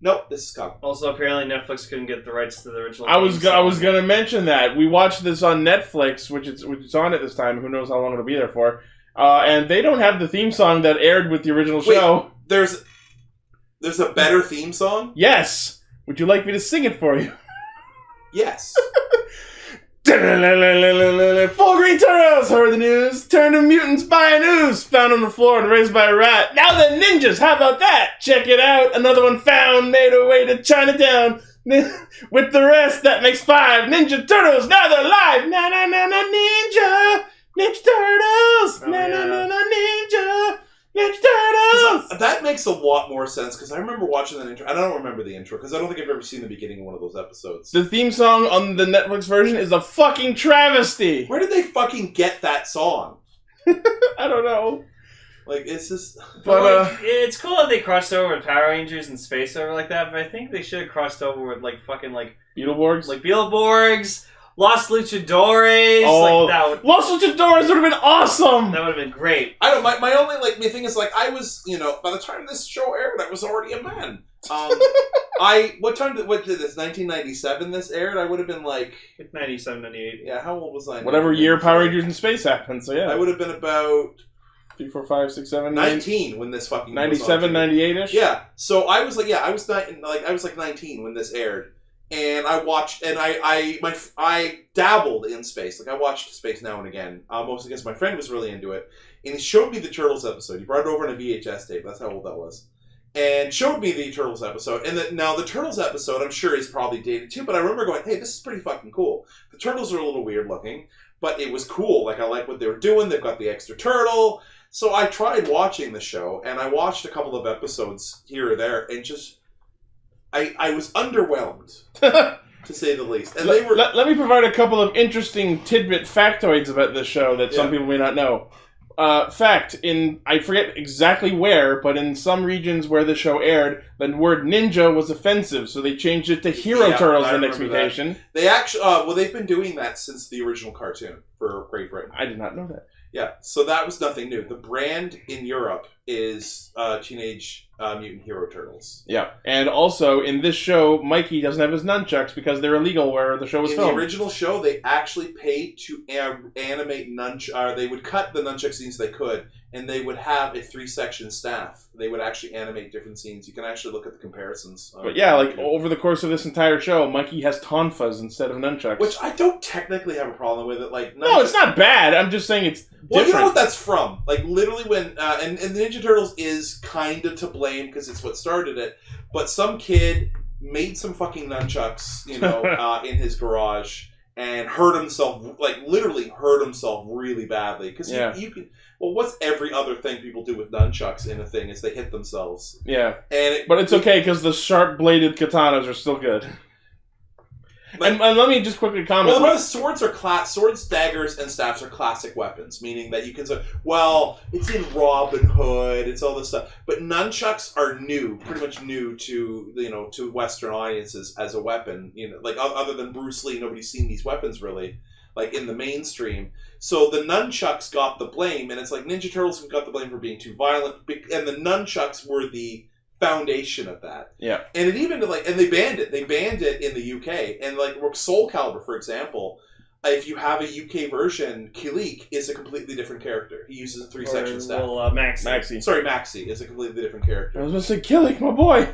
nope, this is coming. Also, apparently Netflix couldn't get the rights to the original. I was going to mention that. We watched this on Netflix, which it's on at this time. Who knows how long it'll be there for. And they don't have the theme song that aired with the original show. There's a better theme song? Yes. Would you like me to sing it for you? Yes. 4 green turtles heard the news. Turned to mutants by an ooze. Found on the floor and raised by a rat. Now the ninjas, how about that? Check it out. Another one found. Made her way to Chinatown. With the rest, that makes 5. Ninja turtles, now they're live. Na na na na ninja. Ninja turtles. Na na na na ninja. Ninja turtles. that makes a lot more sense because I remember watching that intro. I don't remember the intro because I don't think I've ever seen the beginning of one of those episodes. The theme song on the Netflix version is a fucking travesty. Where did they fucking get that song? I don't know. Like, it's just... But, it's cool that they crossed over with Power Rangers and Space over like that, but I think they should have crossed over with, like, fucking, like... Beetleborgs? Like, Beetleborgs, Los Luchadores, Oh, like, that would... Los Luchadores would have been awesome! That would have been great. I don't know, my only, like, my thing is, like, I was, you know, by the time this show aired, I was already a man. What did this, 1997 this aired? I would have been, like... 97, 98. Yeah, how old was I? Whatever year Power Rangers in Space happened, so yeah. I would have been about... 3, 4, 5, 6, 7, 19 when this fucking 97, 98-ish? Yeah. So I was like, I was 19 when this aired. And I watched, and I dabbled in Space. Like, I watched Space now and again, mostly because my friend was really into it. And he showed me the Turtles episode. He brought it over on a VHS tape. That's how old that was. And showed me the Turtles episode. And now the Turtles episode, I'm sure is probably dated too, but I remember going, hey, this is pretty fucking cool. The Turtles are a little weird looking, but it was cool. Like, I like what they were doing. They've got the extra turtle. So I tried watching the show, and I watched a couple of episodes here or there, and just... I was underwhelmed, to say the least. And let me provide a couple of interesting tidbit factoids about this show that some people may not know. Fact, I forget exactly where, but in some regions where the show aired, the word ninja was offensive, so they changed it to Hero Turtles the next mutation. They actually, they've been doing that since the original cartoon for Great Britain. I did not know that. Yeah, so that was nothing new. The brand in Europe is Teenage Mutant Hero Turtles. Yeah, and also in this show, Mikey doesn't have his nunchucks because they're illegal where the show was filmed. In the original show, they actually paid to animate they would cut the nunchuck scenes they could, and they would have a 3-section staff. They would actually animate different scenes. You can actually look at the comparisons. But yeah, like over the course of this entire show, Mikey has tonfas instead of nunchucks. Which I don't technically have a problem with it. Like, no, it's not bad. I'm just saying it's different. Well, you know what that's from? Like, literally when... and the Ninja Turtles is kind of to blame because it's what started it. But some kid made some fucking nunchucks, you know, in his garage and hurt himself, like, literally hurt himself really badly. Because you can... Well, what's every other thing people do with nunchucks in a thing is they hit themselves. Yeah. But it's okay because the sharp-bladed katanas are still good. And let me just quickly comment. Well, swords, daggers, and staffs are classic weapons, meaning that you can say, well, it's in Robin Hood, it's all this stuff. But nunchucks are new, pretty much new to Western audiences as a weapon. You know, like other than Bruce Lee, nobody's seen these weapons really, like in the mainstream. So the nunchucks got the blame, and it's like Ninja Turtles got the blame for being too violent, and the nunchucks were the foundation of that. Yeah. And it even and they banned it. They banned it in the UK. And like Soul Calibur, for example, if you have a UK version, Kilik is a completely different character. He uses a 3-section staff. Maxi. Sorry, Maxi is a completely different character. I was going to say Kilik, my boy.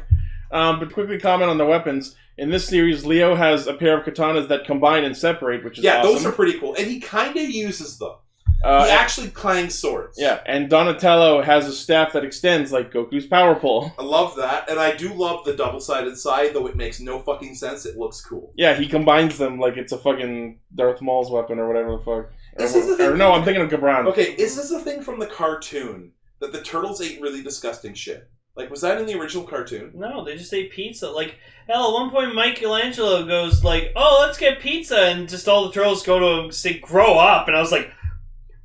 But quickly comment on the weapons. In this series, Leo has a pair of katanas that combine and separate, which is awesome. Those are pretty cool. And he kind of uses them. He actually clangs swords. Yeah, and Donatello has a staff that extends like Goku's power pole. I love that, and I do love the double-sided side, though it makes no fucking sense. It looks cool. Yeah, he combines them like it's a fucking Darth Maul's weapon or whatever the fuck. I'm thinking of Gabran. Okay, is this a thing from the cartoon that the turtles ate really disgusting shit? Like, was that in the original cartoon? No, they just ate pizza. Like, hell, at one point Michelangelo goes like, "Oh, let's get pizza," and just all the turtles go to him and say, "Grow up," and I was like,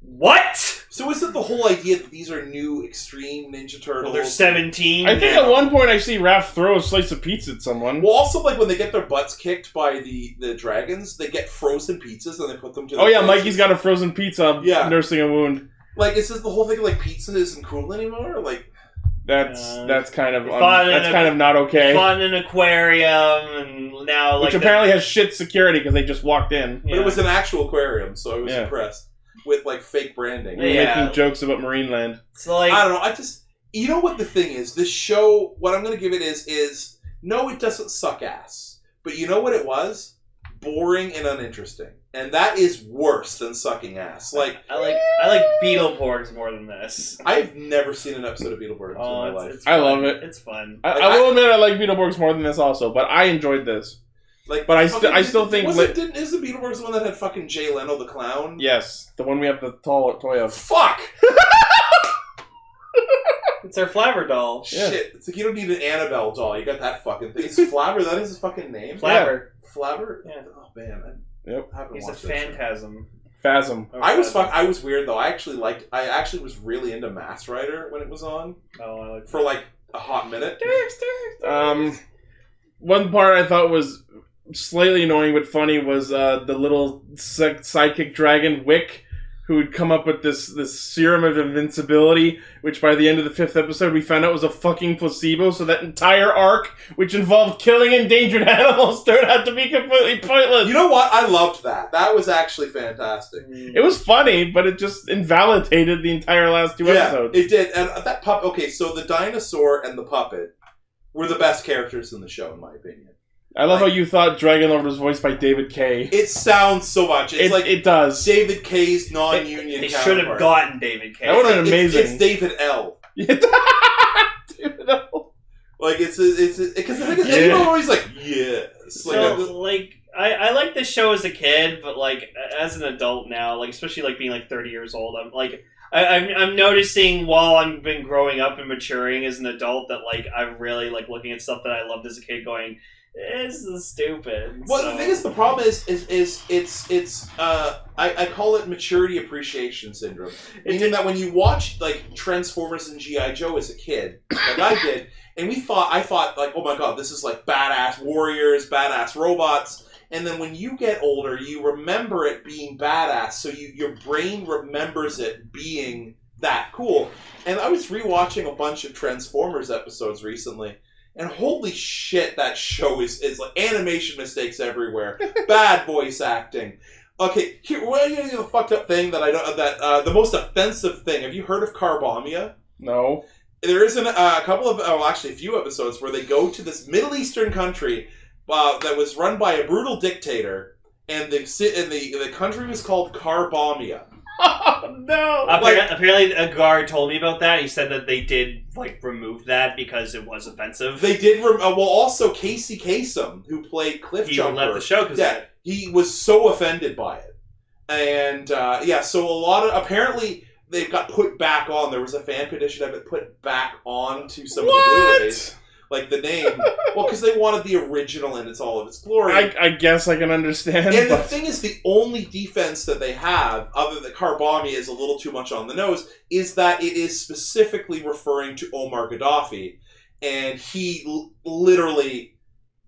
what? So is it the whole idea that these are new extreme Ninja Turtles? Well, they're 17. I think at one point I see Raph throw a slice of pizza at someone. Well, also, like, when they get their butts kicked by the dragons, they get frozen pizzas and they put them to Oh, yeah, Mikey's got a frozen pizza nursing a wound. Like, is this the whole thing like pizza isn't cool anymore? Like... That's kind of not okay. Fun in an aquarium, and now which apparently has shit security because they just walked in. But it was an actual aquarium, so I was impressed with like fake branding. Making jokes about Marineland. So like, I don't know. You know what the thing is? This show, what I'm going to give it is no, it doesn't suck ass. But you know what it was? Boring and uninteresting. And that is worse than sucking ass. Like I like Beetleborgs more than this. I've never seen an episode of Beetleborgs in my life. I love it. It's fun. I will admit I like Beetleborgs more than this also, but I enjoyed this. Like, but I still think is the Beetleborgs the one that had fucking Jay Leno the clown? Yes, the one we have the toy of. Fuck. It's our Flabber doll. Yeah. Shit, it's like you don't need an Annabelle doll. You got that fucking thing. It's Flabber. That is his fucking name. Flabber. Flabber. Yeah. Oh man. Yep. I haven't He's a watched that show. phantasm. Phasm. I was weird though. I actually was really into Mass Rider when it was on Oh, I like for like a hot minute. One part I thought was slightly annoying but funny was the little sidekick dragon Wick, who would come up with this serum of invincibility, which by the end of the 5th episode we found out was a fucking placebo, so that entire arc, which involved killing endangered animals, turned out to be completely pointless. You know what? I loved that. That was actually fantastic. It was funny, but it just invalidated the entire last 2 episodes. It did. And that puppet. Okay, so the dinosaur and the puppet were the best characters in the show, in my opinion. I love how you thought Dragonlord was voiced by David Kaye. It sounds so much. It's like it does. David Kaye's non-union. They should have gotten David Kaye. That would have been amazing. It's David L. David L. Like it's because the thing is, everyone always like yes. I like this show as a kid, but like as an adult now, like especially like being like 30 years old, I'm noticing while I've been growing up and maturing as an adult that like I'm really like looking at stuff that I loved as a kid, going, this is stupid. Well, the thing is, the problem is I call it maturity appreciation syndrome. Meaning that when you watch like Transformers and G.I. Joe as a kid, like I did, and I thought like, oh my god, this is like badass warriors, badass robots. And then when you get older, you remember it being badass, so your brain remembers it being that cool. And I was rewatching a bunch of Transformers episodes recently. And holy shit, that show is like animation mistakes everywhere, bad voice acting. Okay, here, what is the fucked up thing that I don't the most offensive thing? Have you heard of Carbomia? No. There is a few episodes where they go to this Middle Eastern country that was run by a brutal dictator, and the country was called Carbomia. Oh, no! Apparently, a guard told me about that. He said that they did like remove that because it was offensive. They did. Also Casey Kasem, who played Cliffjumper, left the show because he was so offended by it, and so a lot of apparently they got put back on. There was a fan petition of it put back on to some of the Blu-rays. Like the name, well, because they wanted the original in all of its glory. I guess I can understand. And the thing is, the only defense that they have, other than Carbomia is a little too much on the nose, is that it is specifically referring to Omar Gaddafi, and he literally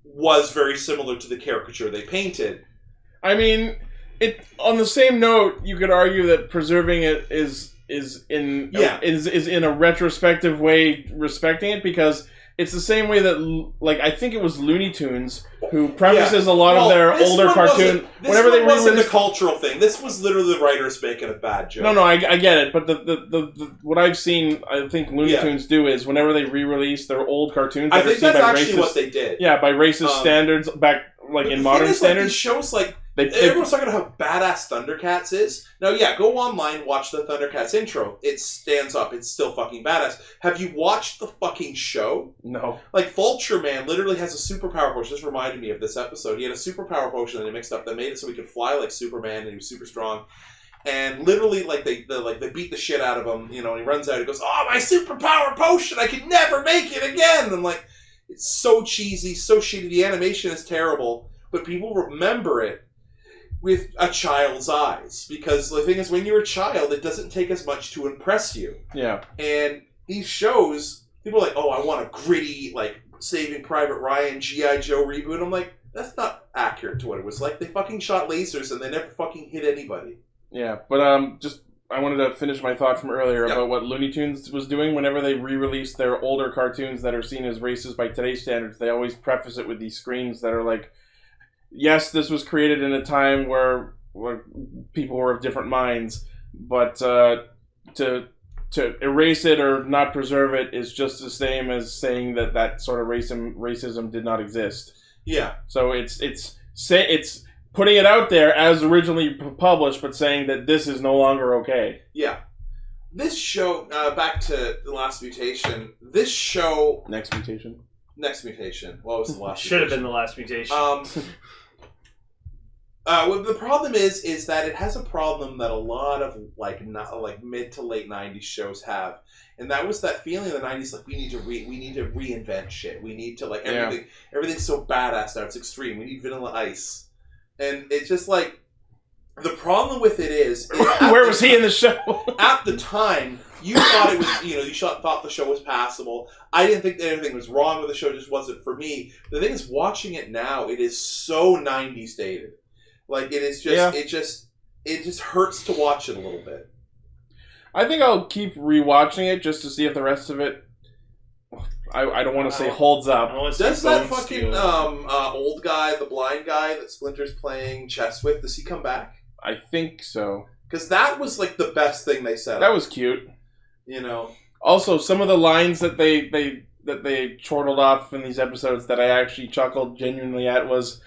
was very similar to the caricature they painted. I mean, on the same note, you could argue that preserving it is in a retrospective way respecting it, because it's the same way that, like, I think it was Looney Tunes who prefaces a lot of their older cartoons. Whenever they wasn't a cultural thing. This was literally the writers making a bad joke. No, I get it. But the what I've seen, I think Looney Tunes do is whenever they re-release their old cartoons, I think that's actually what they did. Yeah, by racist standards back, like in modern standards. Like, these shows like. Everyone's talking about how badass Thundercats is. Now, go online, watch the Thundercats intro. It stands up. It's still fucking badass. Have you watched the fucking show? No. Like, Vulture Man literally has a superpower potion. This reminded me of this episode. He had a superpower potion that he mixed up that made it so he could fly like Superman, and he was super strong. And literally, like, they beat the shit out of him, and he runs out. He goes, "Oh, my superpower potion! I can never make it again!" And I'm like, it's so cheesy, so shitty. The animation is terrible, but people remember it with a child's eyes, because the thing is, when you're a child, it doesn't take as much to impress you. Yeah. And these shows, people are like, oh, I want a gritty, like, Saving Private Ryan, G.I. Joe reboot. I'm like, that's not accurate to what it was like. They fucking shot lasers and they never fucking hit anybody. Yeah, but I wanted to finish my thought from earlier about what Looney Tunes was doing. Whenever they re-release their older cartoons that are seen as racist by today's standards, they always preface it with these screens that are like, yes, this was created in a time where people were of different minds, but to erase it or not preserve it is just the same as saying that sort of racism did not exist. Yeah. So it's putting it out there as originally published, but saying that this is no longer okay. Yeah. This show, back to The Last Mutation, this show... Next Mutation. What was the last Should have been The Last Mutation. Well, the problem is that it has a problem that a lot of mid to late '90s shows have, and that was that feeling in the '90s like we need to reinvent shit. We need to everything's so badass now. It's extreme. We need Vanilla Ice, and it's just like the problem with it is where was he in the show? At the time, you thought it was thought the show was passable. I didn't think that anything was wrong with the show. It just wasn't for me. The thing is, watching it now, it is so '90s dated. Like it is just it just hurts to watch it a little bit. I think I'll keep rewatching it just to see if the rest of it I don't want to say holds up. Does that fucking old guy, the blind guy that Splinter's playing chess with, does he come back? I think so. Because that was like the best thing they said. That was cute. You know. Also, some of the lines that they chortled off in these episodes that I actually chuckled genuinely at was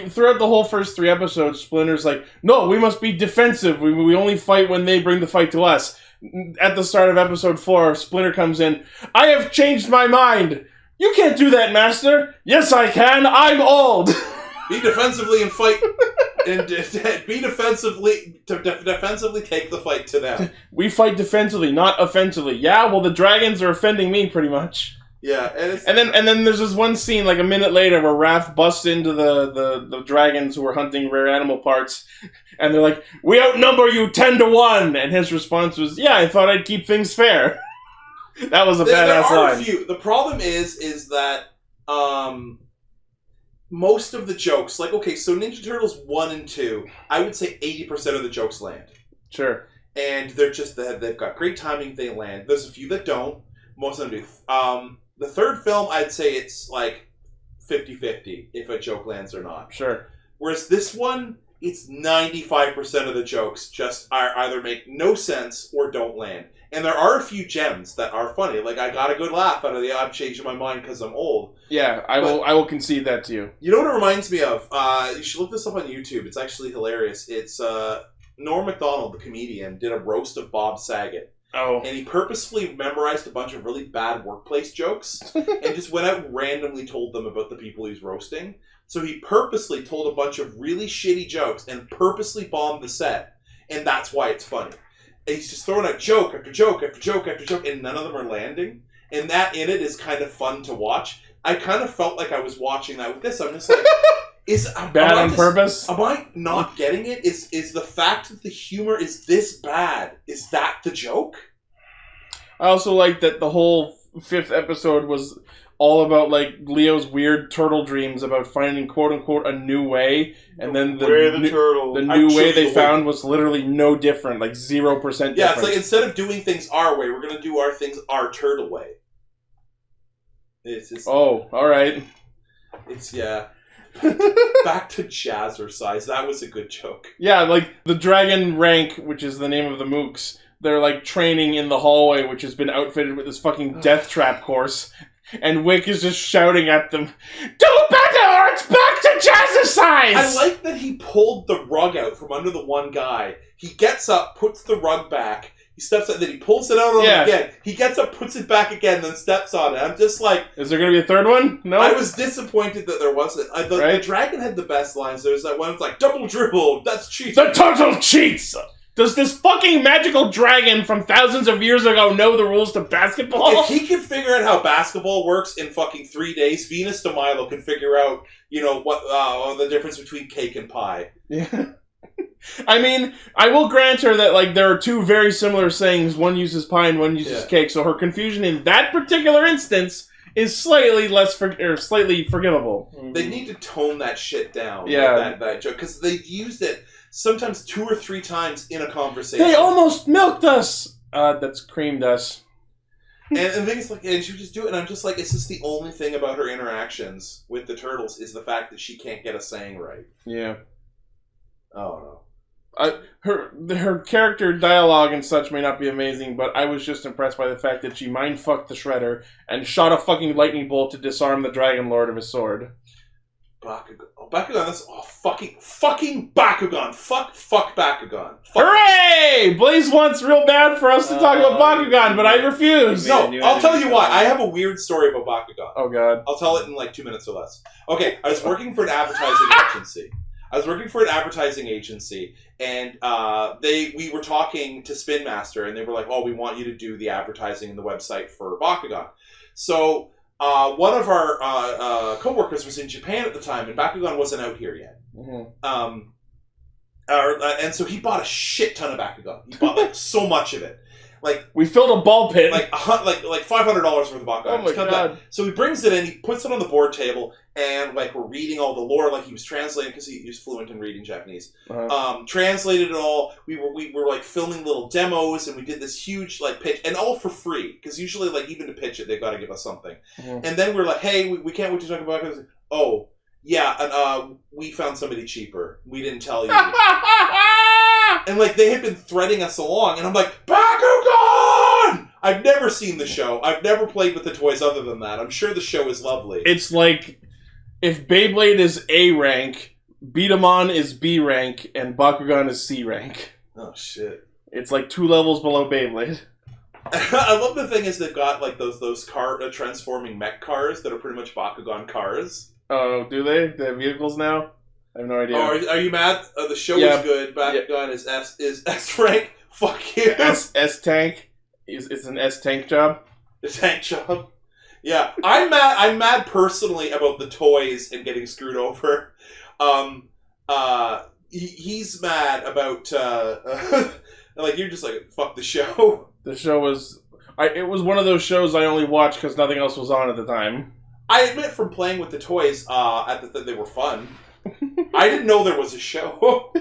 throughout the whole first 3 episodes, Splinter's like, no, we must be defensive. We only fight when they bring the fight to us. At the start of episode 4, Splinter comes in. I have changed my mind. You can't do that, Master. Yes, I can. I'm old. Be defensively and fight. And be defensively take the fight to them. We fight defensively, not offensively. Yeah, well, the dragons are offending me pretty much. Yeah, and then there's this one scene like a minute later where Raph busts into the dragons who are hunting rare animal parts, and they're like, "We outnumber you 10-1," and his response was, "Yeah, I thought I'd keep things fair." That was a badass line. The problem is that most of the jokes, like so Ninja Turtles 1 and 2, I would say 80% of the jokes land. Sure. And they're just they've got great timing. They land. There's a few that don't. Most of them do. The third film, I'd say it's like 50-50 if a joke lands or not. Sure. Whereas this one, it's 95% of the jokes just either make no sense or don't land. And there are a few gems that are funny. Like, I got a good laugh out of the I'm changing my mind because I'm old. Yeah, I will concede that to you. You know what it reminds me of? You should look this up on YouTube. It's actually hilarious. It's Norm Macdonald, the comedian, did a roast of Bob Saget. Oh. And he purposefully memorized a bunch of really bad workplace jokes and just went out and randomly told them about the people he's roasting. So he purposely told a bunch of really shitty jokes and purposely bombed the set. And that's why it's funny. And he's just throwing out joke after joke after joke after joke, and none of them are landing. And that in it is kind of fun to watch. I kind of felt like I was watching that with this. I'm just like, bad on purpose? Am I not getting it? Is the fact that the humor is this bad, is that the joke? I also like that the whole 5th episode was all about like Leo's weird turtle dreams about finding quote unquote a new way, and then the new way they found was literally no different, like 0% different. Yeah, it's like instead of doing things our way, we're gonna do our things our turtle way. It's just, oh, all right. It's back to Jazzercise. That was a good joke. Yeah, like the Dragon Rank, which is the name of the mooks, they're like training in the hallway, which has been outfitted with this fucking death trap course. And Wick is just shouting at them, "Do better or it's back to Jazzercise!" I like that he pulled the rug out from under the one guy. He gets up, puts the rug back, he steps up, then he pulls it out on him again. He gets up, puts it back again, then steps on it. I'm just like... Is there going to be a third one? No? I was disappointed that there wasn't. The dragon had the best lines. There's that one that's like, double dribble, that's cheating. The total cheats! Does this fucking magical dragon from thousands of years ago know the rules to basketball? If he can figure out how basketball works in fucking 3 days, Venus De Milo can figure out, what the difference between cake and pie. Yeah. I mean, I will grant her that, like, there are 2 very similar sayings. One uses pie and one uses cake, so her confusion in that particular instance is slightly slightly forgivable. They need to tone that shit down. Yeah. That joke, because they've used it sometimes 2 or 3 times in a conversation. They almost milked us! That's creamed us. And things like, and she would just do it, and I'm just like, it's just the only thing about her interactions with the turtles is the fact that she can't get a saying right. Yeah. Oh, no. Her character dialogue and such may not be amazing, but I was just impressed by the fact that she mind-fucked the Shredder and shot a fucking lightning bolt to disarm the Dragon Lord of his sword. Bakugan. Oh, Bakugan, that's... Oh, fucking Bakugan. Fuck Bakugan. Fuck. Hooray! Blaze wants real bad for us to talk about Bakugan, but I refuse. No, I'll tell you why. I have a weird story about Bakugan. Oh, God. I'll tell it in like 2 minutes or less. Okay, I was working for an advertising agency. And we were talking to Spin Master, and they were like, "Oh, we want you to do the advertising and the website for Bakugan." So one of our coworkers was in Japan at the time, and Bakugan wasn't out here yet. Mm-hmm. And so he bought a shit ton of Bakugan. He bought like so much of it. Like we filled a ball pit. Like $500 worth of Bakugan. Oh my God. So he brings it in, he puts it on the board table, and like we're reading all the lore, like he was translating because he was fluent in reading Japanese. Uh-huh. Translated it all. We were like filming little demos, and we did this huge like pitch, and all for free because usually like even to pitch it they've got to give us something. Mm-hmm. And then we're like, hey, we can't wait to talk about it. Oh yeah, and we found somebody cheaper. We didn't tell you. And like they had been threading us along, and I'm like, Bakugan! I've never seen the show. I've never played with the toys other than that. I'm sure the show is lovely. It's like if Beyblade is A rank, Beatamon is B rank, and Bakugan is C rank. Oh shit! It's like 2 levels below Beyblade. I love the thing is they've got like those car transforming mech cars that are pretty much Bakugan cars. Oh, do they? They have vehicles now? I have no idea. Oh, are you mad? The show is good. Bakugan is S rank. Fuck you. S tank. It's an S tank job. The tank job. Yeah, I'm mad personally about the toys and getting screwed over. He's mad about like you're just like fuck the show. The show was. It was one of those shows I only watched because nothing else was on at the time. I admit, from playing with the toys they were fun. I didn't know there was a show.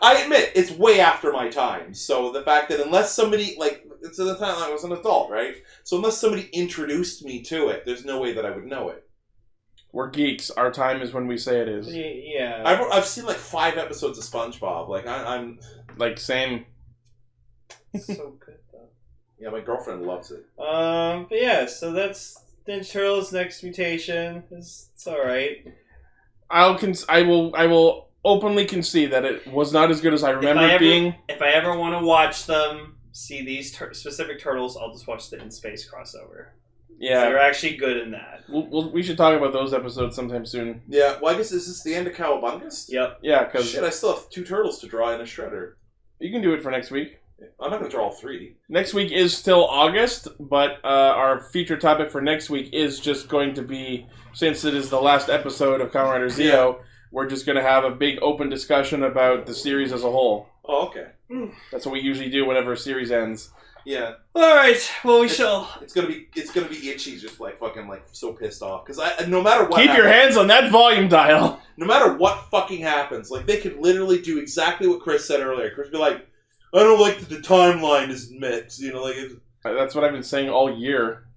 I admit, it's way after my time. So the fact that unless somebody, like, it's at the time I was an adult, right? So unless somebody introduced me to it, there's no way that I would know it. We're geeks. Our time is when we say it is. Yeah. I've seen like 5 episodes of SpongeBob. Like, I'm... Like, same. So good, though. Yeah, my girlfriend loves it. But yeah, so that's Ninja Turtles Next Mutation. It's alright. I will openly concede that it was not as good as I remember it being. If I ever want to watch them, see these specific turtles, I'll just watch the In Space crossover. Yeah, they're actually good in that. We should talk about those episodes sometime soon. Yeah, well, I guess is this the end of Cowabungust? Yep. Yeah, because shit, I still have 2 turtles to draw in a shredder. You can do it for next week. I'm not going to draw all 3. Next week is still August, but our feature topic for next week is just going to be, since it is the last episode of Kamen Rider Zeo, we're just going to have a big open discussion about the series as a whole. Oh, okay. That's what we usually do whenever a series ends. Yeah. All right. Well, we shall. It's gonna be Ichi just like fucking like so pissed off because no matter what. Keep your hands on that volume dial. No matter what fucking happens, like they could literally do exactly what Chris said earlier. Chris would be like, "I don't like that the timeline is mixed," you know, like. That's what I've been saying all year.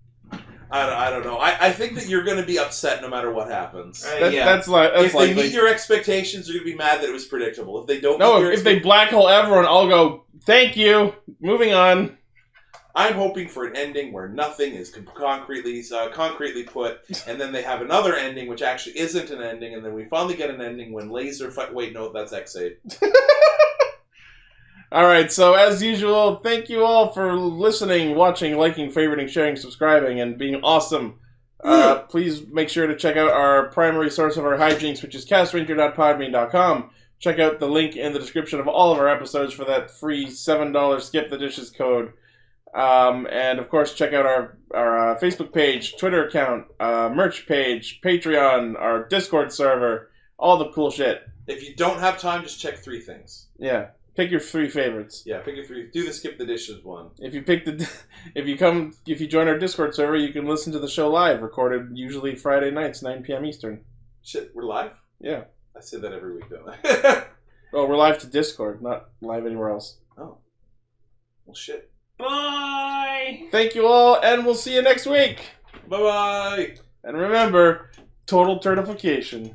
I don't know. I think that you're going to be upset no matter what happens. That's if they meet your expectations, you're going to be mad that it was predictable. If they don't, if they black hole everyone, I'll go. Thank you. Moving on. I'm hoping for an ending where nothing is concretely put, and then they have another ending which actually isn't an ending, and then we finally get an ending when laser fight. Wait, no, that's X8. Alright, so as usual, thank you all for listening, watching, liking, favoriting, sharing, subscribing, and being awesome. Please make sure to check out our primary source of our hijinks, which is castranger.podbean.com. Check out the link in the description of all of our episodes for that free $7 Skip the Dishes code. And of course, check out our Facebook page, Twitter account, merch page, Patreon, our Discord server, all the cool shit. If you don't have time, just check 3 things. Yeah. Pick your 3 favorites. Yeah, pick your 3. Do the Skip the Dishes one. If you join our Discord server, you can listen to the show live, recorded usually Friday nights, 9 p.m. Eastern. Shit, we're live? Yeah. I say that every week, don't I? Oh, we're live to Discord, not live anywhere else. Oh. Well, shit. Bye! Thank you all, and we'll see you next week! Bye-bye! And remember, total turtification.